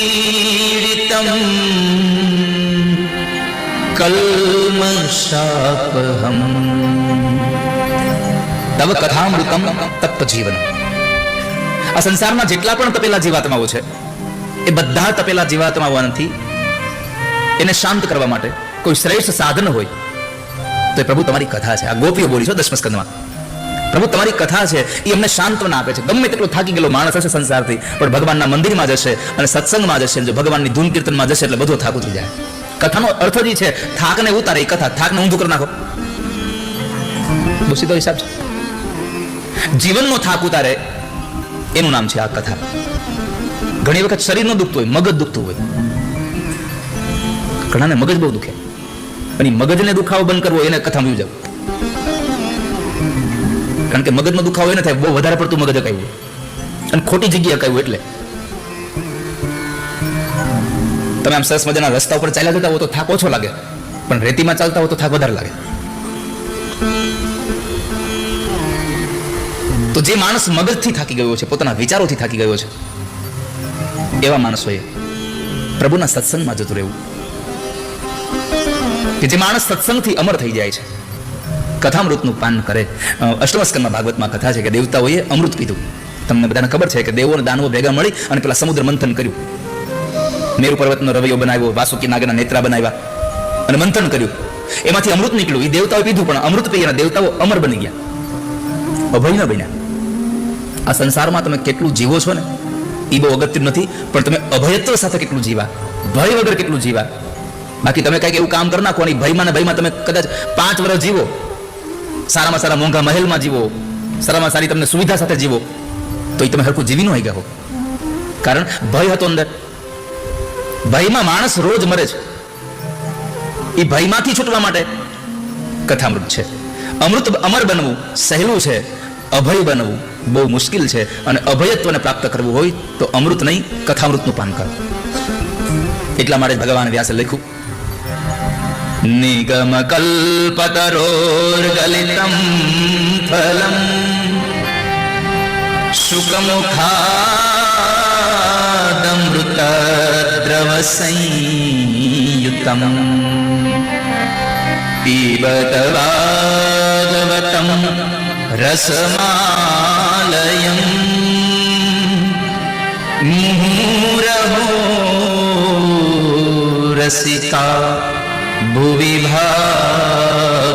કલ્મષાપહમ. તવ કથામૃતમ તપ્ત જીવનમ. આ સંસારના જેટલા પણ તપેલા જીવાત્માઓ છે એ બધા તપેલા જીવાત્માઓથી એને શાંત કરવા માટે કોઈ શ્રેષ્ઠ સાધન હોય તો એ પ્રભુ તમારી કથા છે. આ ગોપીઓ બોલી છે દસમા સ્કંદમાં. પ્રભુ તમારી કથા છે એ અમને સાંત્વના આપે છે. ગમે તેટલો થાકી ગયેલો માણસ હશે સંસારથી, પણ ભગવાનના મંદિરમાં જશે અને સત્સંગમાં જશે, જો ભગવાનની ધૂન કીર્તનમાં જશે એટલે બધો થાક ઉતરી જાય. કથાનો અર્થ જ છે થાકને ઉતારે. એ કથા થાકને ઊંધું કરી નાખો, બહુ સીધો હિસાબ છે. જીવનનો થાક ઉતારે એનું નામ છે આ કથા. ઘણી વખત શરીરનો દુખતું હોય, મગજ દુખતું હોય. ઘણાને મગજ બહુ દુખે, અને મગજને દુખાવો બંધ કરવો એને કથામાં જાવ. કારણ કે મગજનો દુખાવો એને થાય બહુ વધારે પડતું મગજ અકાયું અને ખોટી જગ્યાએ અકાયું. એટલે તમે આમ સરસ મજાના રસ્તા ઉપર ચાલ્યા જતા હો તો થાક ઓછો લાગે, પણ રેતીમાં ચાલતા હો તો થાક વધારે લાગે. તો જે માણસ મગજથી થાકી ગયો છે, પોતાના વિચારોથી થાકી ગયો છે, એવા માણસોએ પ્રભુના સત્સંગમાં જતું રહેવું. કે જે માણસ સત્સંગથી અમર થઈ જાય છે, કથામૃતનું પાન કરે. અષ્ટમ સ્કંદમાં ભાગવતમાં કથા છે કે દેવતાઓએ અમૃત પીધું. તમને બધાને ખબર છે કે દેવો અને દાનવો ભેગા મળી અને પેલા સમુદ્ર મંથન કર્યું. મેરુ પર્વતનો રવૈયો બનાવ્યો, વાસુકી નાગના નેત્રા બનાવ્યા અને મંથન કર્યું. એમાંથી અમૃત નીકળ્યું. એ દેવતાઓ પીધું, પણ અમૃત પી અને દેવતાઓ અમર બની ગયા, અભય ન બન્યા. આ સંસારમાં તમે કેટલું જીવો છો ને એ બહુ અગત્યનું નથી, પણ તમે અભયત્વ સાથે કેટલું જીવા, ભય વગર કેટલું જીવા. બાકી તમે કંઈક એવું કામ કરી નાખો અને ભયમાં ને ભયમાં તમે કદાચ 5 વર્ષ જીવો, સારામાં સારા મોંઘા મહેલમાં જીવો, સારામાં સારી તમને સુવિધા સાથે જીવો, તો એ તમે હરખું જીવી ન હોય ગયા હો. કારણ ભય હતો અંદર. ભયમાં માણસ રોજ મરે છે. એ ભયમાંથી છૂટવા માટે કથામૃત છે. અમૃત અમર બનવું સહેલું છે, અભય બનવું બહુ મુશ્કેલ છે. અને અભયત્વને પ્રાપ્ત કરવું હોય તો અમૃત નહીં, કથામૃતનું પાન કરો. એટલા માટે ભગવાન વ્યાસે લખ્યું, નિગમ કલ્પતરોર્ગલિતમ ફલમ શુકમુખાદમૃત દ્રવ સંયુતમ પીબત ભાગવતમ રસમાલયમ મુહુરહો રસિકા ભુવિ ભાવુકા.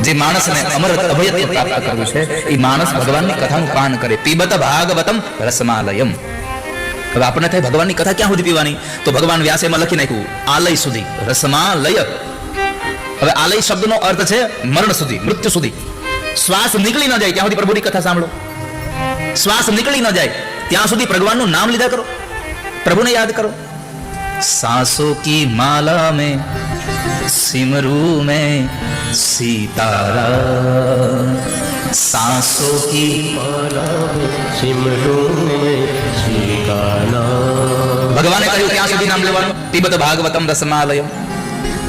જે માણસને અમર અભયત્વ પ્રાપ્ત કરવું છે એ માણસ ભગવાનની કથાનું પાન કરે. પીબત ભાગવતમ રસમાલયમ. હવે આપણને થાય ભગવાનની કથા ક્યાં સુધી પીવાની? તો ભગવાન વ્યાસે એમાં લખી નાખ્યું આલય સુધી, રસમાલય. હવે આલય શબ્દનો અર્થ છે મરણ સુધી, મૃત્યુ સુધી. શ્વાસ નીકળી ન જાય ત્યાં સુધી પ્રભુની કથા સાંભળો. શ્વાસ નીકળી ન જાય ત્યાં સુધી ભગવાનનું નામ લીધા કરો, પ્રભુને યાદ કરો. सांसों की माला में सिमरू में सीताराम. सांसों की माला में सिमरू में सीताराम. ભગવાને કહ્યું ત્યાં સુધી નામ લેવાનું. પીબત ભાગવતમ રસમાલયમ.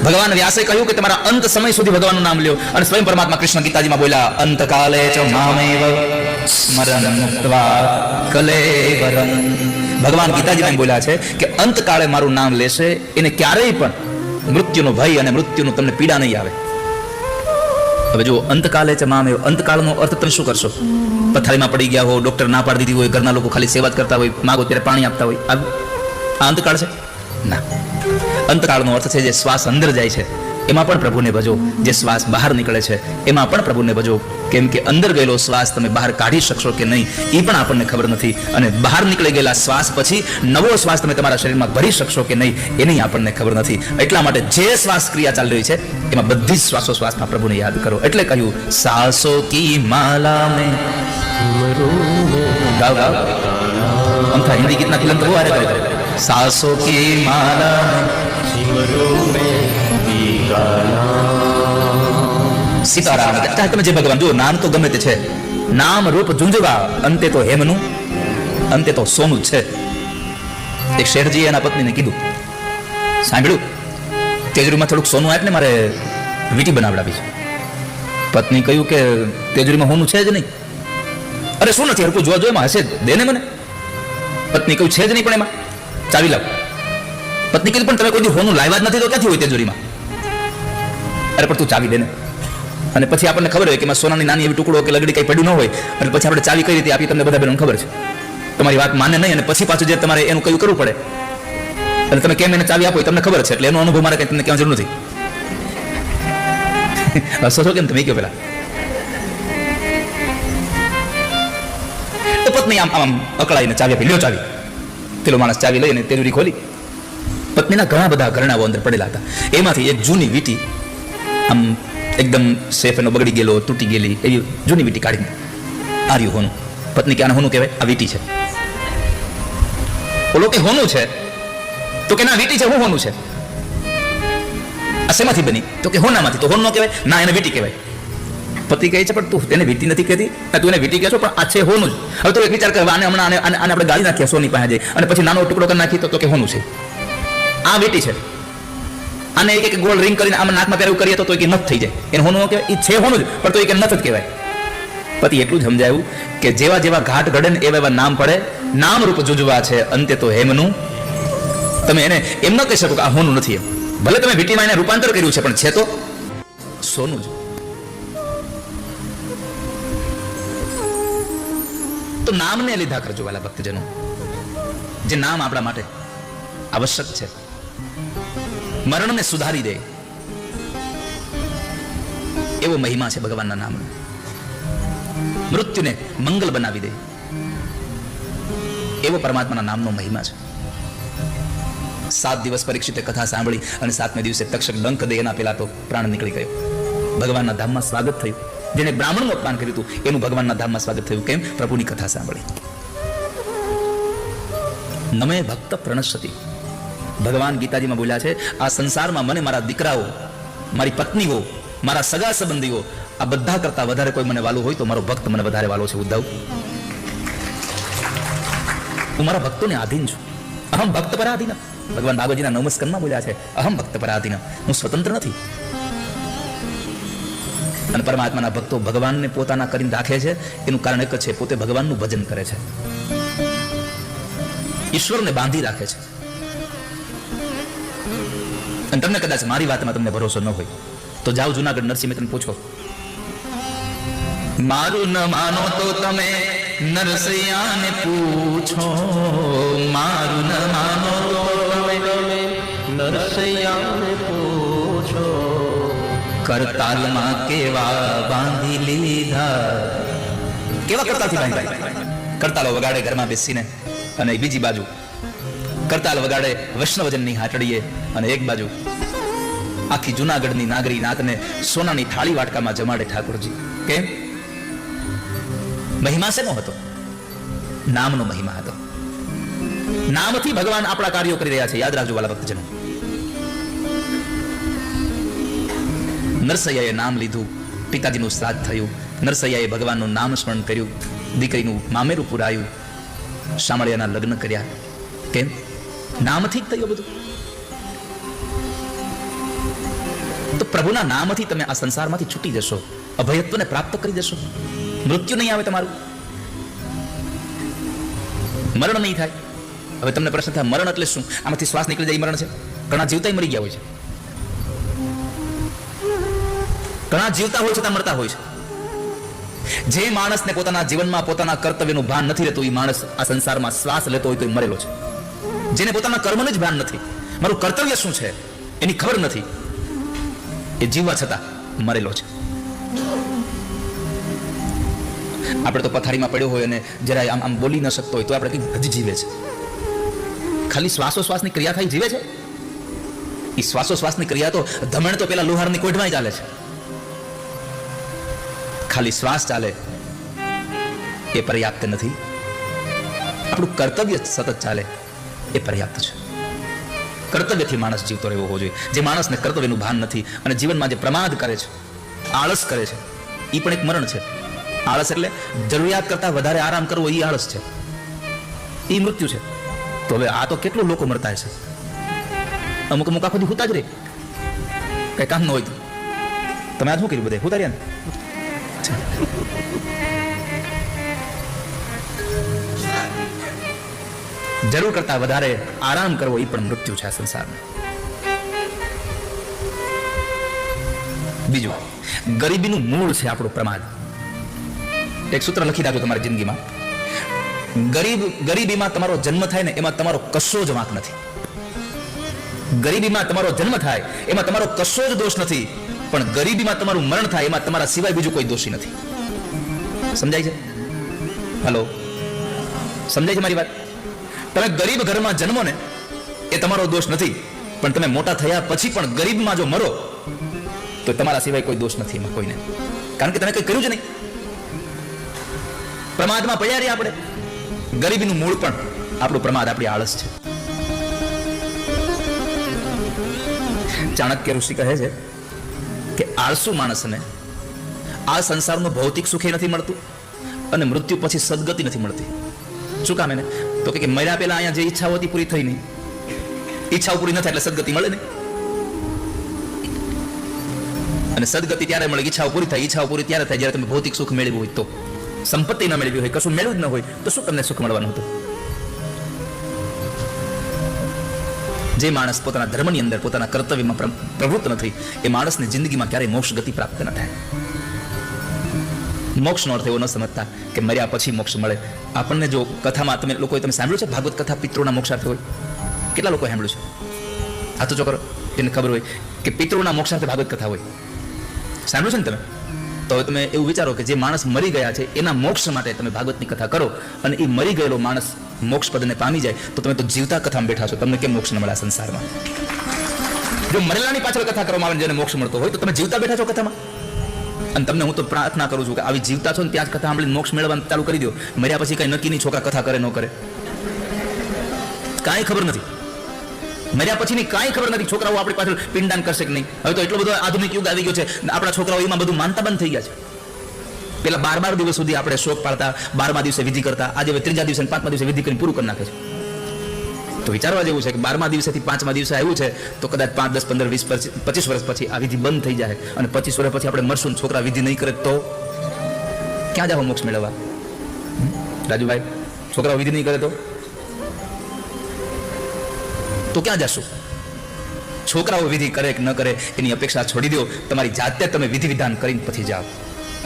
ભગવાન વ્યાસે કહ્યું કે તમારા અંત સમય સુધી ભગવાનનું નામ લ્યો. અને સ્વયં પરમાત્મા કૃષ્ણ ગીતાજીમાં બોલ્યા, અંતકાલે ચ મામેવ સ્મરણ મુક્ત્વા કલેવરમ. ભગવાન ગીતાજીમાં બોલ્યા છે કે અંતકાળે મારું નામ લેશે એને ક્યારેય પણ મૃત્યુનો ભય અને મૃત્યુનું તમને પીડા નહીં આવે. હવે જો અંતકાલે ચ મામેવ, અંતકાળનો અર્થ તમે શું કરશો? પથારીમાં પડી ગયા હો, ડોક્ટર ના પાડી દીધી હોય, ઘરના લોકો ખાલી સેવા જ કરતા હોય, માગો ત્યારે પાણી આપતા હોય, આ અંતકાળ છે? ના. અંતકાળનો અર્થ છે જે શ્વાસ અંદર જાય છે એમાં પણ પ્રભુને ભજો, જે શ્વાસ બહાર નીકળે છે એમાં પણ પ્રભુને ભજો. કેમ કે અંદર ગયેલો શ્વાસ તમે બહાર કાઢી શકશો કે નહીં એ પણ આપણને ખબર નથી, અને બહાર નીકળી ગયેલા શ્વાસ પછી નવો શ્વાસ તમે તમારા શરીરમાં ભરી શકશો કે નહીં એની આપણને ખબર નથી. એટલા માટે જે શ્વાસ ક્રિયા ચાલી રહી છે એમાં બધી જ શ્વાસોશ્વાસમાં પ્રભુને યાદ કરો. એટલે કહ્યું સાસો કી માલા મેં ગાવ ગાવ. અમથા હિન્દી ગીતના ફિલ્મ તો બહુ હારે કરે. સાસો કી માલા સીતારામ. તમે જે ભગવાન જો નામ તો ગમે તે છે, નામ રૂપ ઝુંઝવા અંતે તો હેમનું અંતે તો સોનું જ છે. એક શેઠજીએ એના પત્નીને કીધું, સાંભળ્યું, તેજરીમાં થોડુંક સોનું આપ ને, મારે વીંટી બનાવડાવી છે. પત્ની કહ્યું કે તેજરીમાં સોનું છે જ નહીં. અરે શું નથી, હરકું જોવા એમાં હશે, દે ને મને. પત્ની કહ્યું છે જ નહીં, પણ એમાં ચાવી લાવ. પત્ની કીધું પણ તમે કોઈ દી સોનું લાવ્યા જ નથી તો ક્યાંથી હોય તેજરીમાં? અરે પણ તું ચાવી દે ને. અને પછી આપણને ખબર હોય કે એમાં સોનાની નાની એવી ટુકડો કે લગડી કઈ પડ્યું ન હોય, અને પછી આપણે ચાવી કઈ રીતે આપી, તમને બધા બહેનોને ખબર છે. તમારી વાત માને નહીં, અને પછી પાછું જે તમારે એનું કયું કરવું પડે, અને તમે કેમ એને ચાવી આપો તમને ખબર છે, એટલે એનો અનુભવ મારે કઈ તમને કહેવાની જરૂર નથી. હસો છો કેમ તમે કયો પેલા? તો પત્ની આમ આમ અકળાઈને ચાવી આપી, લ્યો ચાવી. પેલો માણસ ચાવી લઈને તેજરી ખોલી. પત્નીના ઘણા બધા ઘરણાઓ અંદર પડેલા હતા. એમાંથી એક જૂની વીંટી, આમ એકદમ સેફ એનો બગડી ગયેલો, તૂટી ગયેલી એવી જૂની વીંટી કાઢીને, આ રહ્યું હોનું. પત્ની કે આને હોનું કહેવાય? આ વીંટી છે. ઓલો કે હોનું છે, તો કે ના વીંટી છે. હું હોનું છે? આ શેમાંથી બની? તો કે હોનામાંથી. તો હોન ન કહેવાય? ના, એને વીંટી કહેવાય. પતિ કહે છે પણ તું એને વીંટી નથી કહેતી, તું એને વીંટી કહે છો, પણ આ છે હોનું જ. હવે તો એક વિચાર કરે, આને હમણાં આને આપણે ગાળી નાખીએ સોની પાસે જઈ, અને પછી નાનો ટુકડો કરી નાખી તો કે હોનું છે. આ વીંટી છે. આને એક ગોળ રિંગ કરીને આમાં નાકમાં પહેરવું કરીએ તો કે નથ થઈ જાય. એને હોનું ન કહેવાય, એ છે હોનું જ, પણ તો એ કે નથ જ કહેવાય. પતિ એટલું જ સમજાયું કે જેવા જેવા ઘાટ ઘડે ને એવા એવા નામ પડે. નામ રૂપ જુજવા છે, અંતે તો હેમનું. તમે એને એમ ન કહી શકો કે આ હોનું નથી. એમ ભલે તમે વીંટીમાં એને રૂપાંતર કર્યું છે, પણ છે તો સોનું જ. તો નામને લીધા કરજો વાલા ભક્તજનો. જે નામ આપણા માટે આવશ્યક છે. મરણને સુધારી દે એવો મહિમા છે ભગવાનના નામનો. મૃત્યુને મંગલ બનાવી દે એવો પરમાત્માના નામનો મહિમા છે. 7 દિવસ પરીક્ષિતે કથા સાંભળી, અને 7મે દિવસે તક્ષક ડંખ દે એના પેલા તો પ્રાણ નીકળી ગયો. ભગવાનના ધામમાં સ્વાગત થયું. જેને બ્રાહ્મણનું અપમાન કર્યું હતું એનું ભગવાનના ધામમાં સ્વાગત થયું. કેમ? પ્રભુની કથા સાંભળી. નમે ભક્ત પ્રણશ્યતિ. ભગવાન ગીતાજીમાં બોલ્યા છે, આ સંસારમાં મને મારા દીકરાઓ, મારી પત્નીઓ, મારા સગા સંબંધીઓ, આ બધા કરતા વધારે કોઈ મને વાલો હોય તો મારો ભક્ત મને વધારે વાલો છે. ઉદ્ધવ, હું મારા ભક્તોને આધીન છું. અહમ ભક્ત પરાધીન. ભગવાન બાબાજીના 9મા સ્કંદમાં બોલ્યા છે, અહમ ભક્ત પરાધીન. હું સ્વતંત્ર નથી. અને પરમાત્માના ભક્તો ભગવાનને પોતાના કરીને રાખે છે. એનું કારણ એક જ છે, પોતે ભગવાનનું ભજન કરે છે, ઈશ્વરને બાંધી રાખે છે. અને તમને કદાચ મારી વાતમાં તમને ભરોસો ન હોય તો જાઓ જુનાગઢ નરસિંહ મહેતાને પૂછો. મારું ન માનો તો તમે નરસૈયાને પૂછો. મારું ન માનો તો તમે નરસૈયાને પૂછો. કરતાલમાં કેવા બાંધી લીધા. કેવા કરતાલથી બાંધ્યા? કરતાલો વગાડે ઘરમાં બેસીને, અને બીજી બાજુ કરતાલ વગાડે વૈષ્ણવજનની હાટડીએ, અને એક બાજુ આખી જુનાગઢની નાગરી નાતને સોનાની થાળી વાટકામાં જમાડે ઠાકોરજી. કેમ? મહિમા શેનો હતો? નામનો મહિમા હતો. નામથી ભગવાન આપણા કાર્યો કરી રહ્યા છે. યાદ રાખજો વાલા ભક્તજનો. નરસૈયાએ નામ લીધું, પિતાજીનું શ્રાદ્ધ થયું. નરસૈયાએ ભગવાનનું નામ સ્મરણ કર્યું, દીકરીનું મામેરું પુરાયું, શામળિયાના લગ્ન કર્યા. કેમ? નામથી જ થયું બધું. તો પ્રભુના નામથી તમે આ સંસારમાંથી છૂટી જશો, અભયત્વને પ્રાપ્ત કરી જશો. મૃત્યુ નહીં આવે તમારું, મરણ નહીં થાય. હવે તમને પ્રશ્ન થાય, મરણ એટલે શું? આમાંથી શ્વાસ નીકળી જાય મરણ છે? ઘણા જીવતા મરી ગયા હોય છે, ઘણા જીવતા હોય છતાં મરતા હોય છે. જે માણસને પોતાના જીવનમાં પોતાના કર્તવ્યનું ભાન નથી રહેતું, એ માણસ આ સંસારમાં શ્વાસ લેતો હોય તો એ મરેલો છે. જેને પોતાના કર્મનું જ ભાન નથી, મારું કર્તવ્ય શું છે એની ખબર નથી, એ જીવવા છતાં મરેલો છે. આપણે તો પથારીમાં પડ્યો હોય અને જરા આમ આમ બોલી ન શકતો હોય તો આપણે કંઈક હજી જીવે છે. ખાલી શ્વાસોશ્વાસની ક્રિયા થાય જીવે છે. એ શ્વાસોશ્વાસની ક્રિયા તો ધમણ તો પેલા લોહારની કોઢમાં ચાલે છે. ખાલી શ્વાસ ચાલે એ પર્યાપ્ત નથી. આપણું કર્તવ્ય સતત ચાલે એ પર્યાપ્ત છે. કર્તવ્યથી માણસ જીવતો રહેવો હોવો જોઈએ. જે માણસને કર્તવ્યનું ભાન નથી અને જીવનમાં જે પ્રમાદ કરે છે, આળસ કરે છે, એ પણ એક મરણ છે. આળસ એટલે જરૂરિયાત કરતા વધારે આરામ કરવો, એ આળસ છે. એ મૃત્યુ છે. તો હવે આ તો કેટલું લોકો મરતા છે. અમુક અમુક આખો દી હુતા જ રે, કઈ કામ ન હોય તો. તમે આ શું કર્યું બધે હુતા રહ્યા ને? જરૂર કરતા વધારે આરામ કરવો એ પણ મૃત્યુ છે આ સંસારમાં. બીજું, ગરીબીનું મૂળ છે આપણું પ્રમાદ. એક સૂત્ર લખી રાખજો તમારી જિંદગીમાં. ગરીબીમાં તમારો જન્મ થાય ને એમાં તમારો કશો જ વાંક નથી. ગરીબીમાં તમારો જન્મ થાય એમાં તમારો કશો જ દોષ નથી, પણ ગરીબીમાં તમારું મરણ થાય એમાં તમારા સિવાય બીજું કોઈ દોષી નથી. સમજાય છે? હલો, સમજાય છે મારી વાત? તમે ગરીબ ઘરમાં જન્મો ને એ તમારો દોષ નથી, પણ તમે મોટા થયા પછી પણ ગરીબમાં જો મરો તો તમારા સિવાય કોઈ દોષ નથી એમાં કોઈને, કારણ કે તમે કંઈ કર્યું જ નહીં. પ્રમાદમાં પડ્યા રહ્યા આપણે. ગરીબીનું મૂળ પણ આપણું પ્રમાદ, આપણી આળસ છે. ચાણક્ય ઋષિ કહે છે કે આળસુ માણસને આ સંસારનું ભૌતિક સુખ નથી મળતું અને મૃત્યુ પછી સદગતિ નથી મળતી. શું કામ એને? તો કે મર્યા પહેલા અહીંયા જે ઈચ્છાઓ હતી પૂરી થઈ નહીં. ઈચ્છાઓ પૂરી ન થાય એટલે સદગતિ મળે નહીં. અને સદગતિ ત્યારે મળે, ઈચ્છાઓ પૂરી થાય. ઈચ્છાઓ પૂરી ત્યારે થાય જ્યારે તમે ભૌતિક સુખ મેળવ્યું હોય. તો સંપત્તિ ન મેળવી હોય, કશું મેળવ્યું જ ન હોય, તો શું તમને સુખ મળવાનું હતું? જે માણસ પોતાના ધર્મની અંદર પોતાના કર્તવ્યમાં પ્રવૃત્ત નથી એ માણસની જિંદગીમાં ક્યારેય મોક્ષ ગતિ પ્રાપ્ત ન થાય. મોક્ષનો અર્થ એવો ન સમજતા કે મર્યા પછી મોક્ષ મળે. આપણને જો કથામાં તમે સાંભળ્યું છે ભાગવત કથા પિતૃના મોક્ષાર્થે હોય? કેટલા લોકો સાંભળ્યું છે? આ તો જો કરો એને ખબર હોય કે પિતૃના મોક્ષાર્થે ભાગવત કથા હોય. સાંભળ્યું છે ને તમે? તો હવે તમે એવું વિચારો કે જે માણસ મરી ગયા છે એના મોક્ષ માટે તમે ભાગવતની કથા કરો અને એ મરી ગયેલો માણસ મોક્ષ પદને પામી જાય તો તમે તો જીવતા કથામાં બેઠા છો. તમને કેમ મોક્ષ ન મળે સંસારમાં? જો મરેલાની પાછળ કથા કરવામાં આવે જેને મોક્ષ મળતો હોય તો તમે જીવતા બેઠા છો કથામાં. અને તમને હું તો પ્રાર્થના કરું છું કે આવી જીવતા છો ને ત્યાં જ કથા સાંભળીને મોક્ષ મેળવવાનું ચાલુ કરી દો. મર્યા પછી કઈ નક્કી નહીં છોકરા કથા કરે ન કરે, કાંઈ ખબર નથી. મર્યા પછીની કાંઈ ખબર નથી છોકરાઓ આપણી પાછળ પિંડદાન કરશે કે નહીં. હવે તો એટલો બધો આધુનિક યુગ આવી ગયો છે, આપણા છોકરાઓ એમાં બધું માનતા બંધ થઈ ગયા છે. પેલા 12 દિવસ સુધી આપણે શોક પાડતા, 12મા દિવસે વિધિ કરતા, આજે હવે 3જા દિવસે 5મા દિવસે વિધિ કરીને પૂરું કરી નાખે છે. તો વિચારવા જેવું છે કે 12મા દિવસેથી 5મા દિવસે આવ્યું છે તો કદાચ 5, 10, 15, 20, 25 વર્ષ પછી આ વિધિ બંધ થઈ જાય અને 25 વર્ષ પછી આપણે મરશું, છોકરા વિધિ નહીં કરે તો ક્યાં જાવ મોક્ષ મેળવવા? રાજુભાઈ, છોકરાઓ વિધિ નહીં કરે તો ક્યાં જશું? છોકરાઓ વિધિ કરે કે ન કરે એની અપેક્ષા છોડી દો. તમારી જાતે તમે વિધિ વિધાન કરીને પછી જાઓ.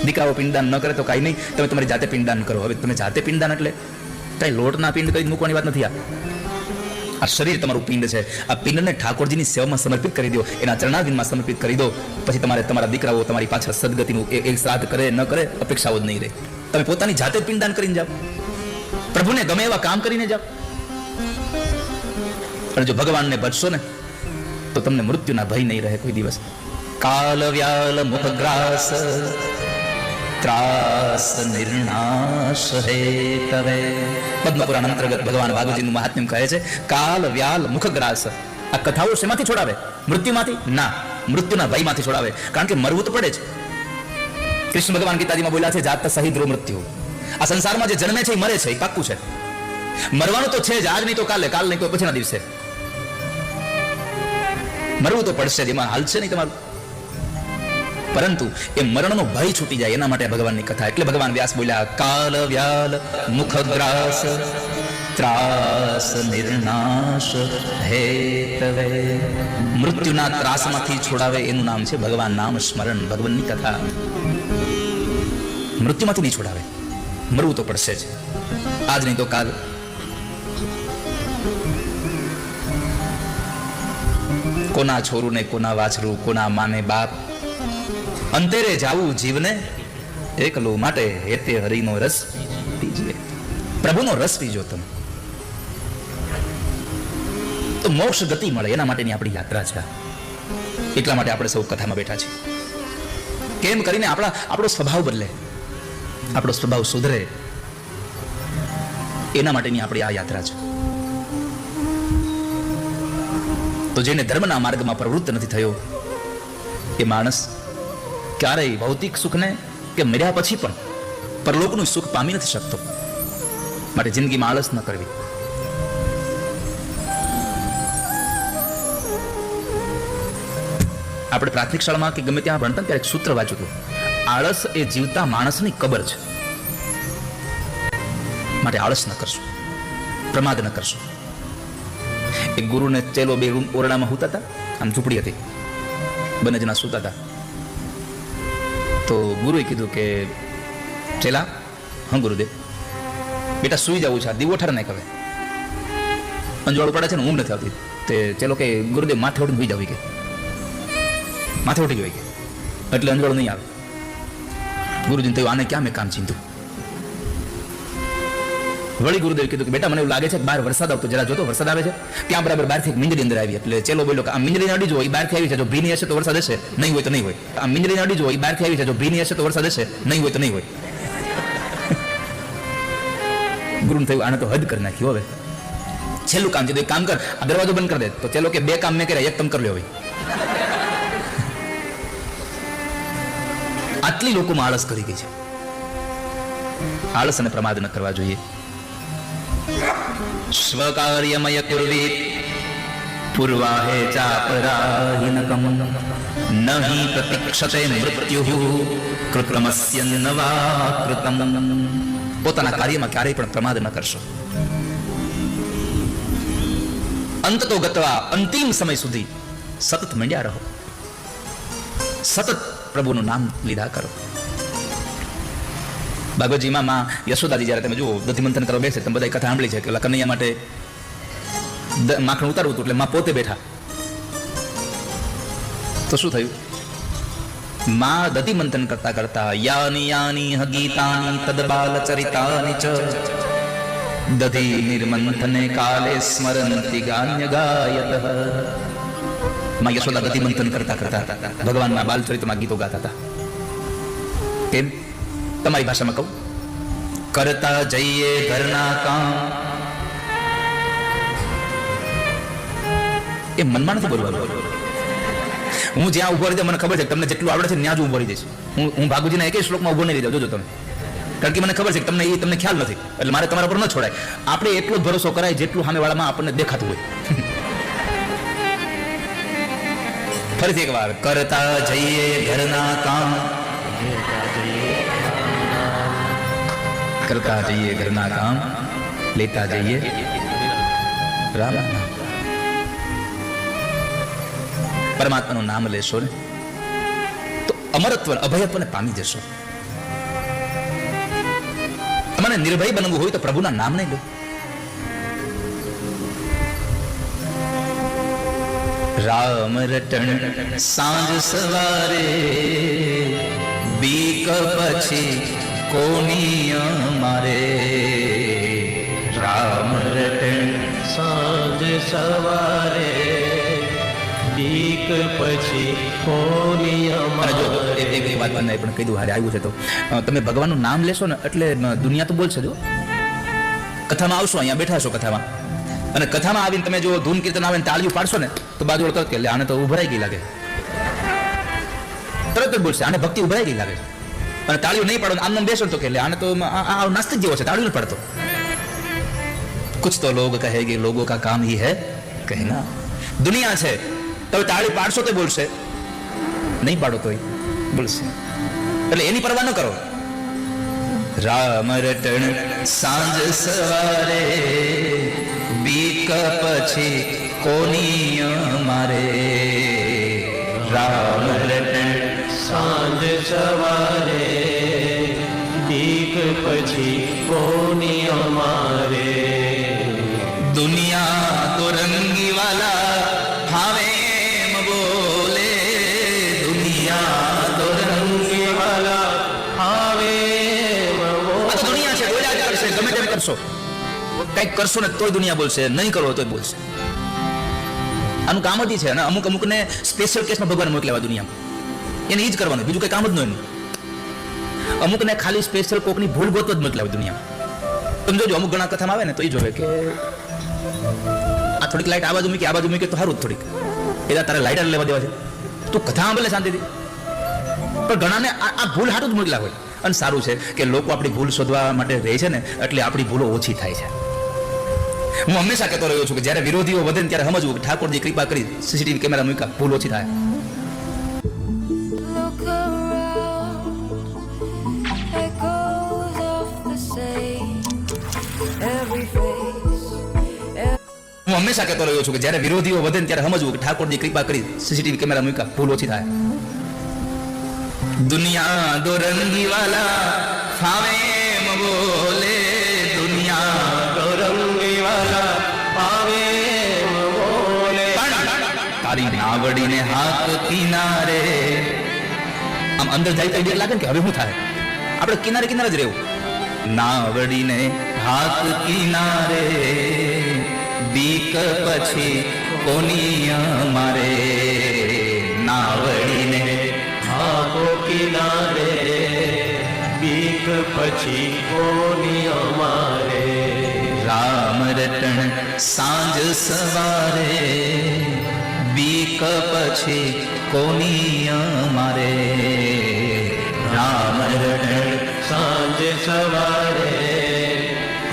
દીકરાઓ પિંડદાન ન કરે તો કાંઈ નહીં, તમે તમારી જાતે પિંડદાન કરો. હવે તમે જાતે પિંડદાન એટલે કાંઈ લોટના પિંડ કરીને મૂકવાની વાત નથી. આ શરીર તમારું પિંડ છે. આ પિંડને ઠાકોરજીની સેવામાં સમર્પિત કરી દો, એના ચરણારવિંદમાં સમર્પિત કરી દો. પછી તમારા દીકરાઓ તમારી પાછળ સદગતિનું એક શ્રાદ્ધ કરે ન કરે અપેક્ષાઓ જ નહીં રહે. તમે પોતાની જાતે પિંડદાન કરીને જાઓ, પ્રભુને ગમે એવા કામ કરીને જાઓ. અને જો ભગવાનને ભજશો ને તો તમને મૃત્યુના ભય નહીં રહે કોઈ દિવસ. કાલ વ્યાલ મુખગ્રાસ ત્રાસ નિર્ણાશ હેતવે. પદ્મપુરાણ અંતર્ગત ભગવાન ભાગવતજીનું મહાત્મ્ય કહે છે કાલ વ્યાલ મુખગ્રાસ. આ કથાઓ શેમાંથી છોડાવે? મૃત્યુમાંથી? ના, મૃત્યુના ભયમાંથી છોડાવે. કારણ કે મરવું તો પડે જ. કૃષ્ણ ભગવાન ગીતાજીમાં બોલ્યા છે જાત સહિત મૃત્યુ. આ સંસારમાં જે જન્મે છે એ મરે છે, એ પાક્કું છે. મરવાનું તો છે જ, આજ નહીં તો કાલે, કાલ નહીં તો પછીના દિવસે. મરવું તો પડશે જ, એમાં હાલ છે નહીં તમારું. પરંતુ એ મરણનો ભય છૂટી જાય એના માટે ભગવાનની કથા. એટલે ભગવાન વ્યાસ બોલ્યા કાલ વ્યાલ મુખગ્રાસ ત્રાસ નિર્ણાશ હેતવે. મૃત્યુના ત્રાસમાંથી છોડાવે એનું નામ છે ભગવાન નામ સ્મરણ, ભગવાનની કથા. મૃત્યુમાંથી નહીં છોડાવે, મરવું તો પડશે જ, આજ નહીં તો કાલ. કોના છોરું ને કોના વાછરું, કોના માને બાપ, અંતેરે જાવું જીવને એકલો, માટે હેતે હરિનો રસ પીજે. પ્રભુનો રસ પીજો તમે તો મોક્ષ ગતિ મળે. એના માટેની આપણી યાત્રા છે. એટલા માટે આપણે સૌ કથામાં બેઠા છીએ. કેમ કરીને આપણો સ્વભાવ બદલે, આપણો સ્વભાવ સુધરે, એના માટેની આપણી આ યાત્રા છે. તો જેને ધર્મના માર્ગમાં પ્રવૃત્ત નથી થયો એ માણસ ક્યારેય ભૌતિક સુખને કે મર્યા પછી પણ પરલોકનું સુખ પામી નથી શકતો. માટે જિંદગીમાં આળસ ન કરવી. આપણે પ્રાથમિક શાળામાં કે ગમે ત્યાં ભણતા ત્યારે એક સૂત્ર વાંચ્યું હતું, આળસ એ જીવતા માણસની કબર છે. માટે આળસ ન કરશો, પ્રમાદ ન કરશો. એક ગુરુને ચેલો બે રૂમ ઓરડામાં સૂતા હતા, આમ ઝૂંપડી હતી, બંને જણા સૂતા હતા. તો ગુરુએ કીધું કે ચેલા, હા ગુરુદેવ, બેટા સુઈ જવું છે, આ દીવો ઠાર નહીં કરે, અંજવાળું પડે છે ને ઊંઘ નથી આવતી. તે ચેલો કે ગુરુદેવ માથે ઉઠીને સુઈ જવી, કે માથે ઉઠી ગયો કે એટલે અંજવાળું નહીં આવે. ગુરુજીને થયું આને ક્યાં મેં કામ ચીંધું. વળી ગુરુદેવ કીધું કે બેટા મને એવું લાગે છે કે બહાર વરસાદ આવતો, જરા જોતો વરસાદ આવે છે. ત્યાં બરાબર બહારથી એક મીંદડી અંદર આવી. એટલે ચેલો બોલ્યો કે આ મીંદડીને અડી જો, એ બહારથી આવી છે, જો ભીની હશે તો વરસાદ હશે, નહીં હોય તો નહીં હોય. આ મીંદડીને અડી જો, એ બહારથી આવી છે, જો ભીની હશે તો વરસાદ હશે, નહીં હોય તો નહીં હોય. ગુરુને થયું આને તો હદ કરી નાખ્યું. હવે છેલ્લું કામ છે, તો એક કામ કર, આ દરવાજો બંધ કરી દે. તો ચેલો કે બે કામ મેં કર્યા, એક તમે કરી લ્યો. ભાઈ આટલી લોકોમાં આળસ કરી ગઈ છે. આળસ અને પ્રમાદ ન કરવા જોઈએ. સ્વકાર્યમય કુર્વીત પૂર્વાહે ચાપરાહિનકમ નહિ પ્રતિક્ષતે મૃત્યુઃ કૃત્રમસ્ય નવા કૃતમ. પોતાના કાર્યમાં ક્યારેય પણ પ્રમાદ ન કરશો. અંતતો ગત્વા, અંતિમ સમય સુધી સતત મંડ્યા રહો, સતત પ્રભુનું નામ લીધા કરો. ભાગવતજીમાં માં યશોદાજી જ્યારે તમે જુઓ દધિમંથન કરવા બેસે, તમે બધા કથા સાંભળી છે કે કનૈયા માટે માખણ ઉતારવું હતું, એટલે માં પોતે બેઠા. તો શું થયું? માં દધિમંથન કરતા કરતા યાની યાની હગીતાની તદબાલ ચરિતાની ચ દધિ નિર્મંથને કાલે સ્મરંતિ ગાન્ય ગાયત. માં યશોદા દધિમંથન કરતા કરતા ભગવાનના બાલચરિતમાં ગીતો ગાતા હતા. કેમ? તમારી ભાષામાં કહું, કરતા જઈએ ઘરના કામ. એ મનમાં નથી બોલવાનું. હું જ્યાં ઉભો રહી મને ખબર છે તમને જેટલું આવડે છે ત્યાં જ ઉભો રહી જઈશ. હું ભાગુજીના એક શ્લોકમાં ઉભો નહીં રહી જાઉં, જોજો તમે. કારણ કે મને ખબર છે કે તમને ખ્યાલ નથી, એટલે મારે તમારા પર ન છોડાય. આપણે એટલો જ ભરોસો કરાય જેટલું સામેવાળામાં આપણને દેખાતું હોય. ફરીથી એક વાર, કરતા જઈએ ઘરના કામ, કરતા જઈએ ઘરના કામ, લેતા જઈએ રામ નામ. પરમાત્માનું નામ લેશો ને તો અમરત્વ અભયત્વને પામી જશો. તમને નિર્ભય બનવું હોય તો પ્રભુના નામ નહીં લો. રામ રટણ સાંજ સવારે, બીક પછી કોની અમારે. રામ રટણ સાંજ સવારે, બીક પછી કોની અમારે. એક વાત મને પણ કહી દઉં, હારે આવ્યું છે તો તમે ભગવાનનું નામ લેશો ને એટલે દુનિયા તો બોલશે. જો કથામાં આવશો, અહીંયા બેઠા છો કથામાં, અને કથામાં આવીને તમે જો ધૂન કીર્તન આવે તાળીઓ પાડશો ને તો બાજુ તરત કે આને તો ઉભરાઈ ગઈ લાગે, તરત જ બોલશે આને ભક્તિ ઉભરાઈ ગઈ લાગે. અને તાળીઓ નહીં પાડો આમ બેસો તો કે આને તો નાસ્તિક જેવો છે, તાળીઓ નથી પાડતો. કુછ તો લોગ કહેગે લોગો કા કામ હી હૈ કહેના. દુનિયા છે, તમે તાળી પાડશો તો બોલશે, નહીં પાડો તો બોલશે. એટલે એની પરવા ન કરો. રામ રટણ સાંજ સવારે, બીક પછી કોની અમારે. રામ રટણ સાંજ સવારે, બીક પછી કોની અમારે. દુનિયા તો રંગી વાલા હાવે બોલે, દુનિયા તો રંગી વાલા આવે દુનિયા છે, બોલ્યા જ કરશે. ગમે તેમ કરશો, કંઈક કરશો ને તોય દુનિયા બોલશે, નહીં કરો તોય બોલશે. આનું કામ જ છે. અને અમુકને સ્પેશિયલ કેસમાં ભગવાન મોકલ્યા દુનિયામાં, એને એ જ કરવાનું, બીજું કંઈ કામ જ નહીં. અમુકને ખાલી સ્પેશિયલ કોકની ભૂલ ગોતો જ મોકલ્યા દુનિયામાં. તમે જોજો અમુક ઘણા કથામાં આવે ને તો એ જોવે કે આ થોડીક લાઈટ આ બાજુ મૂકી, આ બાજુ મૂકી તો સારું થોડીક, એ તારે લાઈટ લેવા દેવા છે, તું કથા સાંભળે શાંતિથી. પણ ઘણાને આ ભૂલ હાટું જ મોકલ્યા હોય. અને સારું છે કે લોકો આપણી ભૂલ શોધવા માટે રહે છે ને, એટલે આપણી ભૂલો ઓછી થાય છે. હું હંમેશા કહેતો રહ્યો છું કે જ્યારે વિરોધીઓ વધે ને ત્યારે સમજવું કે ઠાકોરજી કૃપા કરી સીસીટીવી કેમેરા મૂક્યા, ભૂલ ઓછી થાય. Look around, echoes of the same. Every face, હું હંમેશા કહેતો રહ્યો છું કે જ્યારે વિરોધીઓ વધે ને ત્યારે સમજવું કે ઠાકોરજી કૃપા કરી સીસીટીવી કેમેરા મૂક્યા, ભૂલ ઓછી થાય. દુનિયા દો રંગી વાલા ફાવે બોલે, દુનિયા રંગી વાલા પાવે બોલે, તારી નાવડીને હાથ કિનારે. આમ અંદર જાય તો લાગે ને કે હવે શું થાય, આપણે કિનારે કિનારે જ રહેવું. નાવડીને હાથ કિનારે, બીક પછી કોની અમારે. નાવડીને હાથો કિનારે, બીક પછી કોની અમારે. રામ રટણ સાંજ સવારે, બીક પછી કોની અમારે. રામ રટણ સાંજ સવારે,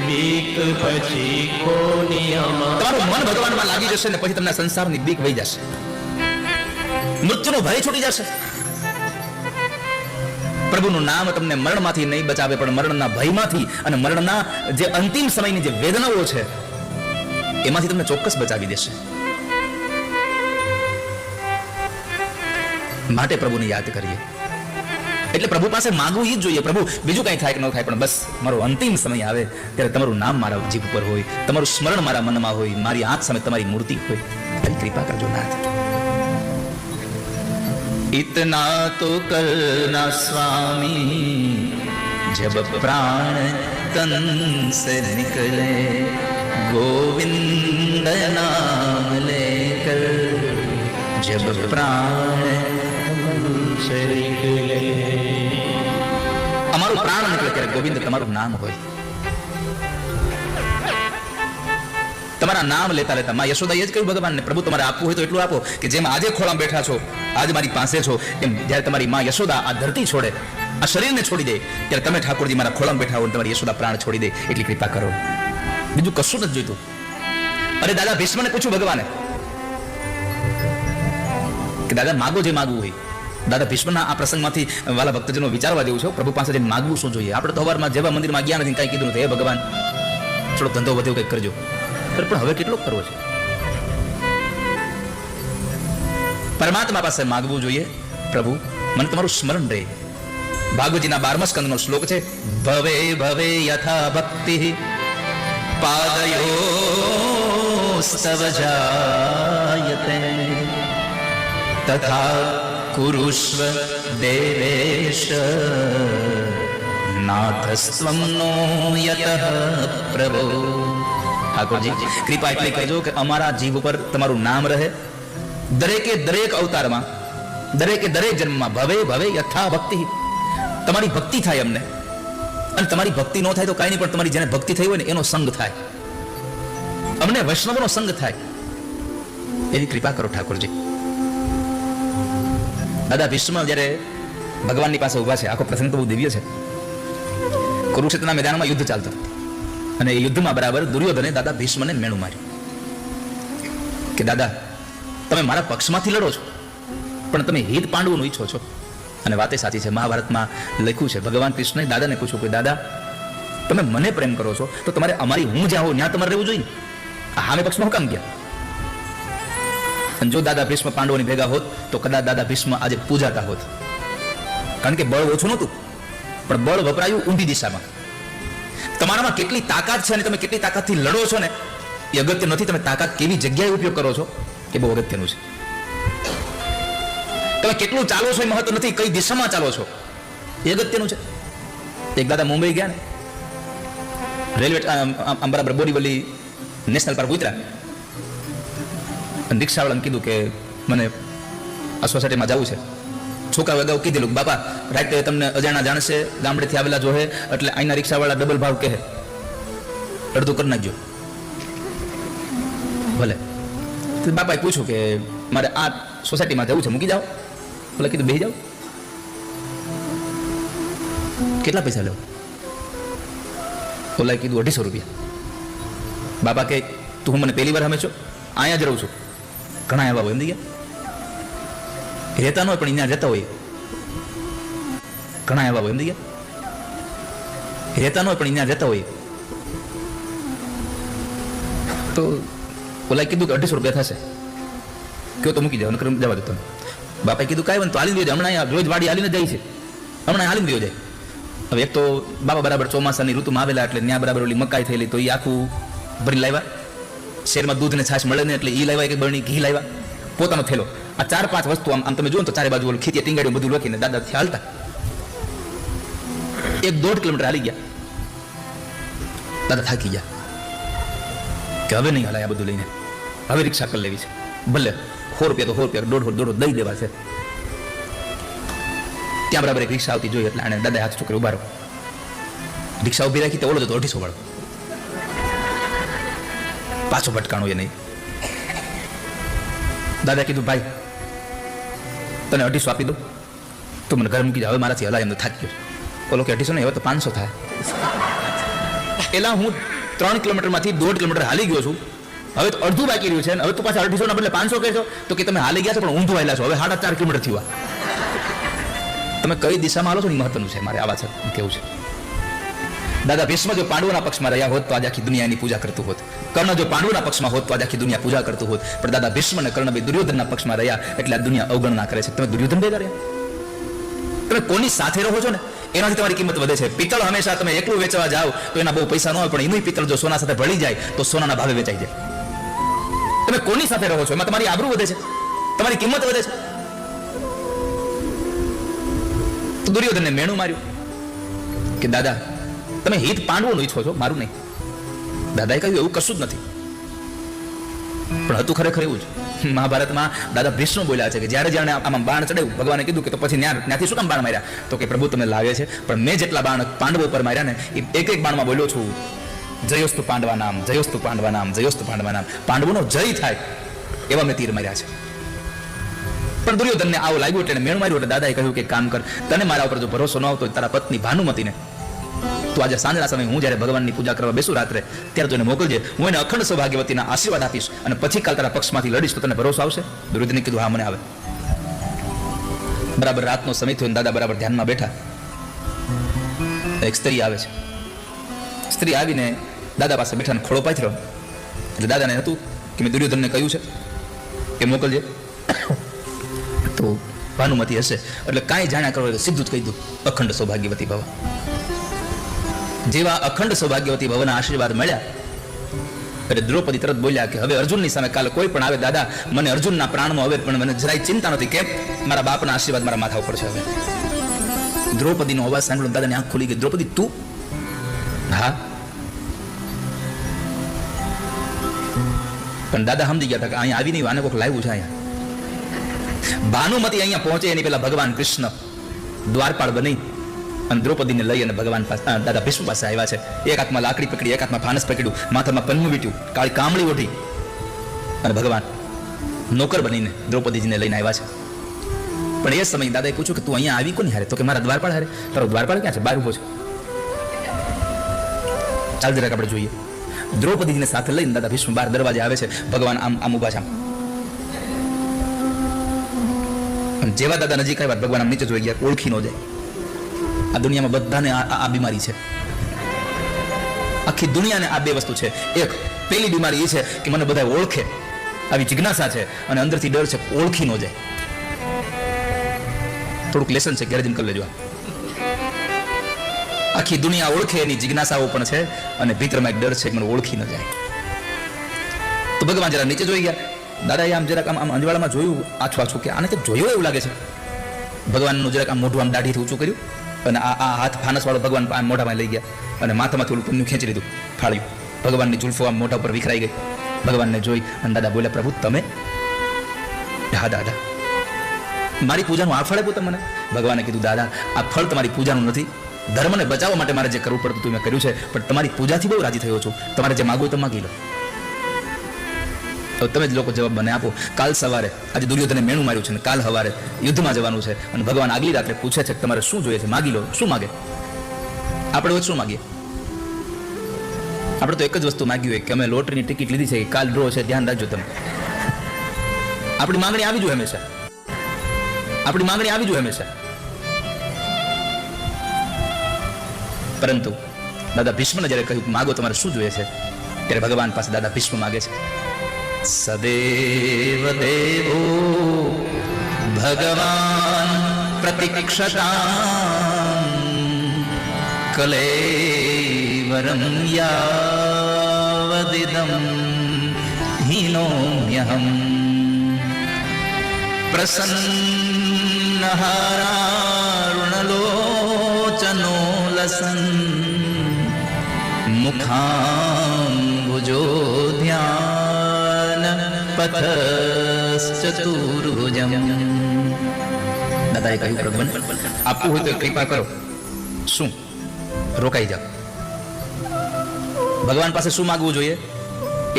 બીક પછી કોની અમારે. તમારું મન ભગવાનમાં લાગી જશે ને પછી તમને સંસારની બીક વહી જશે, મૃત્યુનો ભય છૂટી જશે. પ્રભુનું નામ તમને મરણમાંથી નહીં બચાવે, પણ મરણના ભયમાંથી અને મરણના જે અંતિમ સમયની જે વેદનાઓ છે એમાંથી તમને ચોક્કસ બચાવી દેશે. માટે પ્રભુને યાદ કરીએ. એટલે પ્રભુ પાસે માંગવું જ જોઈએ, પ્રભુ બીજું કઈ થાય કે ન થાય, પણ બસ મારો અંતિમ સમય આવે ત્યારે તમારું નામ મારા જીભ ઉપર હોય, તમારું સ્મરણ મારા મનમાં હોય, મારી આંખ સામે તમારી મૂર્તિ હોય. તારી કૃપા કરજો નાથ. इतना तो करना स्वामी, जब प्राण तन से निकले, गोविंद नाम लेकर. जब प्राण से निकले, અમારું પ્રાણ નીકળે ત્યારે ગોવિંદ તમારું નામ હોય. તમારા નામ લેતા લેતા માં યશોદાએ જ કહ્યું ભગવાનને, પ્રભુ તમારે આપવું હોય તો એટલું આપો કે જેમ આજે ખોળામાં બેઠા છો, આજે મારી પાસે છો, એમ જ્યારે તમારી માં યશોદા આ ધરતી છોડે, આ શરીરને છોડી દે, ત્યારે તમે ઠાકોરજી મારા ખોળામાં બેઠા હો, તમારી યશોદા પ્રાણ છોડી દે એટલી કૃપા કરો. બીજું કશું નથી જોઈતું. અરે દાદા ભીષ્મને પૂછ્યું ભગવાને કે દાદા માગો જે માગવું હોય. દાદા ભીષ્મના આ પ્રસંગમાંથી વાલા ભક્તજનો વિચારવા જેવું છે. પ્રભુ પાસે જઈને માગવું શું જોઈએ. આપણે તો સવારમાં જેવા મંદિરમાં ગયા નથી કાંઈ કીધું નથી, હે ભગવાન થોડો ધંધો વધ્યો કંઈક કરજો, પણ હવે કેટલો કરવો છે. પરમાત્મા પાસે માગવું જોઈએ, પ્રભુ મને તમારું સ્મરણ રહે. ભાગવતજીના 12મા સ્કંદનો શ્લોક છે, ભવે ભવે યથા ભક્તિ પાદયો સ્તવ જાયતે, તથા કુરુષ્વ દેવેશ નાથસ્ત્વમ નો યતઃ પ્રભો. ઠાકોરજી કૃપા એટલી કરજો કે અમારા જીવ ઉપર તમારું નામ રહે, દરેકે દરેક અવતારમાં, દરેકે દરેક જન્મમાં. ભવે ભવે યથા ભક્તિ, તમારી ભક્તિ થાય અમને, અને તમારી ભક્તિ ન થાય તો કાંઈ નહીં, પણ તમારી જેને ભક્તિ થઈ હોય ને એનો સંગ થાય, અમને વૈષ્ણવનો સંગ થાય, એવી કૃપા કરો ઠાકોરજી. દાદા ભીષ્મ જ્યારે ભગવાનની પાસે ઉભા છે, આખો પ્રસંગ તો બહુ દિવ્ય છે. કુરુક્ષેત્રના મેદાનમાં યુદ્ધ ચાલતું અને એ યુદ્ધમાં બરાબર દુર્યોધને દાદા ભીષ્મને મેણું માર્યું કે દાદા તમે મારા પક્ષમાંથી લડો છો, પણ તમે હિત પાંડવોનું ઈચ્છો છો. અને વાતે સાચી છે. મહાભારતમાં લખ્યું છે, ભગવાન કૃષ્ણએ દાદાને પૂછ્યું કે દાદા તમે મને પ્રેમ કરો છો તો તમારે અમારી હું જ્યાં હોઉં ત્યાં તમારે રહેવું જોઈએ. હામે પક્ષમાં હું કામ ગયા? અને જો દાદા ભીષ્મ પાંડવોની ભેગા હોત તો કદાચ દાદા ભીષ્મ આજે પૂજાતા હોત, કારણ કે બળ ઓછું નહોતું, પણ બળ વપરાયું ઊંધી દિશામાં. તમારામાં કેટલી તાકાત છે અને તમે કેટલી તાકાતથી લડો છો ને એ અગત્ય નથી, તમે તાકાત કેવી જગ્યાએ ઉપયોગ કરો છો એ બહુ અગત્યનું છે. તમે કેટલું ચાલો છો એ મહત્વ નથી, કઈ દિશામાં ચાલો છો એ અગત્યનું છે. એક દાદા મુંબઈ ગયા ને, રેલવે બરાબર બોરીવલી નેશનલ પાર્ક ઉતર્યા, રિક્ષાવાળાને કીધું કે મને આ સોસાયટીમાં જવું છે. છોકરાઓ અગાઉ કીધેલું બાપા રાતે તમને અજાણા જાણશે, ગામડેથી આવેલા જોહે, એટલે અહીંના રિક્ષાવાળા ડબલ ભાવ કહે, અડધું કરી નાખજો. ભલે. બાપાએ પૂછ્યું કે મારે આ સોસાયટીમાં જવું છે, મૂકી જાઓ. ભલે કીધું બેસી જાઓ. કેટલા પૈસા લેવો? ઓલાએ કીધું 250 રૂપિયા. બાપા કે તું મને પહેલી વાર હમે છો? અહીંયા જ રહું છું. ઘણા એવા હોય, સમજી ગયા? રહેતા ન હોય પણ અહીંયા રહેતા હોય. ઘણા એવા હોય, સમજી ગયા? રહેતા ન હોય પણ અહીંયા રહેતા હોય. તો ઓલાએ કીધું કે 250 રૂપિયા થશે. કયો તો મૂકી જાવ, નકર જવા દો તમે. બાપાએ કીધું કાંઈ તો હાલી દો, હમણાં અહીંયા રોજ વાડી હાલીને જાય છે, હમણાં હાલીને દો જાય. હવે એક તો બાબા બરાબર ચોમાસાની ઋતુમાં આવેલા એટલે ત્યાં બરાબર ઓલી મકાઈ થયેલી તો એ આખું ભરી લાવ્યા. શેરમાં દૂધ ને છાશ મળે ને એટલે એ લાવ્યા, કે બરણી ઘી લાવ્યા, પોતાનો થેલો. આ 4-5 વસ્તુ આમ તમે જુઓ તો ચારે બાજુ ઓલું ખીતી ટીંગાડ્યું બધું લખીને દાદાથી હાલતા 1-1.5 કિલોમીટર હાલી ગયા. દાદા થાકી ગયા કે હવે નહીં હલાય આ બધું લઈને, હવે રિક્ષા કરી લેવી છે. ભલે 100 રૂપિયા તો 100 રૂપિયા, 150 દઈ દેવા છે. ત્યાં બરાબર એક રિક્ષા આવતી જોઈ એટલે આને દાદા હાથ છોકરી ઉભા રહો. રિક્ષા ઉભી રાખી તો ઓલો તો 250 વાળો પાછો ભટકાણો એ નહીં. દાદા કીધું ભાઈ તને 250 આપી દો, તું મને ઘરે મૂકી જા, હવે મારાથી હલાય એમ તો થાકી ગયો. ઓલો કે 250 નહીં, હવે તો 500 થાય. પેલા હું 3 કિલોમીટરમાંથી 1.5 કિલોમીટર હાલી ગયો છું, હવે તો અડધું બાકી રહ્યું છે, હવે તો પાછા 250 ના બદલે 500 કહેશો તો કે તમે હાલી ગયા છો પણ ઊંધું હાલ્યા છો, હવે 4.5 કિલોમીટર થયું. તમે કઈ દિશામાં હાલો છો ને મહત્વનું છે, મારે આવા છે કેવું છે. દાદા ભીષ્મ જો પાંડવોના પક્ષમાં રહ્યા હોત તો આજે આખી દુનિયાની પૂજા કરતું હોત. કર્ણ જો પાંડવોના પક્ષમાં હોત તો આજે આખી દુનિયા પૂજા કરતું હોત. પણ દાદા ભીષ્મ અને કર્ણ બે દુર્યોધનના પક્ષમાં રહ્યા એટલે આ દુનિયા અવગણના કરે છે. તમે દુર્યોધન ભેગા રહ્યા, તમે કોની સાથે રહો છો ને એનાથી તમારી કિંમત વધે છે. પિત્તળ હંમેશા તમે એકલું વેચવા જાઓ તો એના બહુ પૈસા ન હોય, પણ એનું પિત્તળ જો સોના સાથે ભળી જાય તો સોનાના ભાવે વેચાઈ જાય. તમે કોની સાથે રહો છો એમાં તમારી આબરૂ વધે છે, તમારી કિંમત વધે છે. તો દુર્યોધનને મેણું માર્યું કે દાદા તમે હિત પાંડવોનું ઈચ્છો છો, મારું નહીં. દાદાએ કહ્યું એવું કશું જ નથી, પણ હતું ખરેખર એવું જ. મહાભારતમાં દાદા ભીષ્મ બોલ્યા છે કે જ્યારે જ્યારે આમાં બાણ ચડાવ્યું ભગવાને કીધું કે તો પછી ત્યાંથી શું કામ બાણ માર્યા? તો કે પ્રભુ તમે લાવે છે, પણ મેં જેટલા બાણ પાંડવો પર માર્યા ને એ એક બાણમાં બોલ્યો છું જયોસ્તુ પાંડવા નામ, જયોસ્તુ પાંડવા નામ, જયોસ્તુ પાંડવા નામ. પાંડવોનો જય થાય એવા મેં તીર માર્યા છે. પણ દુર્યોધનને આવું લાગ્યું એટલે મેણ માર્યું એટલે દાદાએ કહ્યું કે કામ કર, તને મારા ઉપર જો ભરોસો ન આવતો તારા પત્ની ભાનુમતીને તો આજે સાંજના સમયે હું જ્યારે ભગવાનની પૂજા કરવા બેસું રાત્રે ત્યારે તું એને મોકલજે, હું એને અખંડ સૌભાગ્યવતીના આશીર્વાદ આપીશ અને પછી કાલ તારા પક્ષમાંથી લડીશ તો તને ભરોસો આવશે. દુર્યોધને કીધું હા મને આવે. બરાબર રાતનો સમય થયો, દાદા બરાબર ધ્યાનમાં બેઠા. એક સ્ત્રી આવે છે. સ્ત્રી આવીને દાદા પાસે બેઠાને ખોળો પાથર્યો એટલે દાદાને હતું કે મેં દુર્યોધનને કહ્યું છે કે મોકલજે, તો ભાનુમતી હશે એટલે કાંઈ જાણ્યા કરો તો સીધું જ કહી દઉં અખંડ સૌભાગ્યવતી ભવ. જેવા અખંડ સૌભાગ્યવતી ભવના આશીર્વાદ મળ્યા એટલે દ્રૌપદી તરત બોલ્યા કે હવે અર્જુનની સામે કાલે કોઈ પણ આવે દાદા મને અર્જુનના પ્રાણનો હવે પણ મને જરાય ચિંતા નથી, કેમ મારા બાપના આશીર્વાદ મારા માથા ઉપર છે. હવે દ્રૌપદીનો અવાજ સાંભળ્યો દાદાની આંખ ખુલી ગઈ. દ્રૌપદી તું? હા. પણ દાદા સમજી ગયા હતા કે અહીંયા આવી નહીં, આને કોઈક લાવ્યું છે. અહીંયા ભાનુમતી અહીંયા પહોંચે એની પેલા ભગવાન કૃષ્ણ દ્વારપાળ બની અને દ્રૌપદીને લઈ અને ભગવાન પાસે દાદા ભીષ્મ પાસે આવ્યા છે. એક હાથમાં લાકડી પકડી, એક હાથમાં ફાનસ પકડ્યું, માથામાં પન્નું વીટ્યું, કાળી કામળી ઓઢી અને ભગવાન નોકર બનીને દ્રૌપદીજીને લઈને આવ્યા છે. પણ એ સમયે દાદાએ પૂછ્યું કે તું અહીંયા આવી કોની હારે? તો કે મારા દ્વારપાળ હારે. તારો દ્વારપાળ ક્યાં છે? બહાર ઉભો છે. ચાલ જરાક આપણે જોઈએ. દ્રૌપદીજીને સાથે લઈને દાદા ભીષ્મ બહાર દરવાજે આવે છે. ભગવાન આમ ઉભા છે. જેવા દાદા નજીક આવ્યા ભગવાન આમ નીચે જોઈ ગયા, ઓળખી ન જાય. આ દુનિયામાં બધાને આ બીમારી છે. આખી દુનિયાને આ બે વસ્તુ છે. એક પેલી બીમારી એ છે કે મને બધા ઓળખે, આવી જિજ્ઞાસા છે, અને અંદરથી ડર છે ઓળખી ન જાય. થોડુંક લેસન છે, ઘરે જઈને કરી લેજો. આખી દુનિયા ઓળખે એની જિજ્ઞાસાઓ પણ છે અને ભીતરમાં એક ડર છે કે મને ઓળખી ન જાય. તો ભગવાન જરા નીચે જોઈ ગયા. દાદાએ આમ જરાક આમ અંજવાળામાં જોયું, આછું આછું કે આને કંઈક જોયું એવું લાગે છે. ભગવાનનું જરાક આમ મોઢું આમ દાઢીથી ઊંચું કર્યું અને આ હાથ ફાનસ વાળો ભગવાન આમ મોઢામાં લઈ ગયા અને માથામાં થોડું પન્નું ખેંચી લીધું, ફાળ્યું. ભગવાનની જુલ્ફો આમ મોઢા ઉપર વિખરાઈ ગઈ. ભગવાનને જોઈ અને દાદા બોલ્યા, પ્રભુ તમે? હા દાદા, મારી પૂજાનું આ ફળ આપ્યું તમે મને? ભગવાને કીધું, દાદા આ ફળ તમારી પૂજાનું નથી, ધર્મને બચાવવા માટે મારે જે કરવું પડતું હતું મેં કર્યું છે, પણ તમારી પૂજાથી બહુ રાજી થયો છું. તમારે જે માગવું તો માગી લો. તો તમે જ લોકો જવાબ મને આપો. કાલ સવારે આજે દુર્યોધને મેણું માર્યું છે ને કાલ સવારે યુદ્ધમાં જવાનું છે અને ભગવાન આગલી રાત્રે પૂછે છે કે તમારે શું જોઈએ છે, માગી લો. શું માગે? આપણે હવે શું માગીએ? આપણે તો એક જ વસ્તુ માગ્યું હોય કે અમે લોટરીની ટિકિટ લીધી છે, કાલ ડ્રો છે, ધ્યાન રાખજો તમે. આપણી માંગણી આવી જોઈએ હંમેશા. આપણી માંગણી આવી જોઈએ હંમેશા. પરંતુ દાદા ભીષ્મને જ્યારે કહ્યું માગો તમારે શું જોઈએ છે, ત્યારે ભગવાન પાસે દાદા ભીષ્મ માગે છે. સદેવ દેવો ભગવાન પ્રતિક્ષતામ કલેવરમ યાવદિદમ હીનોમ્યહમ પ્રસન્નહારુણલોચનો લસન મુખાંબુજો ધ્યાન પથશ્ચતુર્ભુજમ. દાદાએ કહ્યું પ્રભુ આપવું હોય તો કૃપા કરો. શું? રોકાઈ જાઓ. ભગવાન પાસે શું માંગવું જોઈએ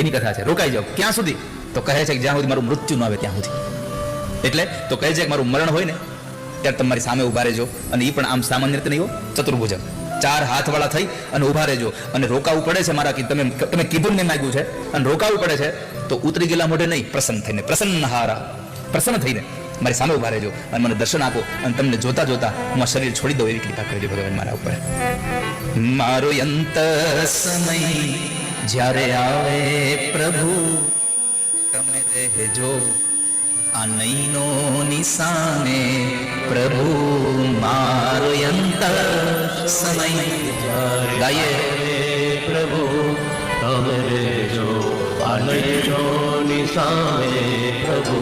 એની કથા છે. રોકાઈ જાઓ. ક્યાં સુધી? તો કહે છે કે જ્યાં સુધી મારું મૃત્યુ ન આવે ત્યાં સુધી. એટલે તો કહે છે કે મારું મરણ હોય ને ત્યારે તમારી સામે ઉભા રહેજો, અને એ પણ આમ સામાન્ય રીતે નહીં હો, ચતુર્ભુજમ, 4 હાથવાળા થઈ અને ઉભા રહેજો. અને રોકાવું પડે છે મારા તમે કીધું ને માંગ્યું છે અને રોકાવું પડે છે તો ઉતરી ગયેલા મોઢે નહીં, પ્રસન્ન થઈને, પ્રસન્નહારા, પ્રસન્ન થઈને મારી સામે ઉભા રહેજો અને મને દર્શન આપો, અને તમને જોતા જોતા હું આ શરીર છોડી દઉં એવી કૃપા કરજો ભગવાન મારા ઉપર. મારો અંત સમય જ્યારે આવે પ્રભુ તમે રહેજો આ નૈનો નિશાને પ્રભુ. મારો અંત સમય ગાયે પ્રભુ તમે રહેજો, આ નયનોની સામે પ્રભુ.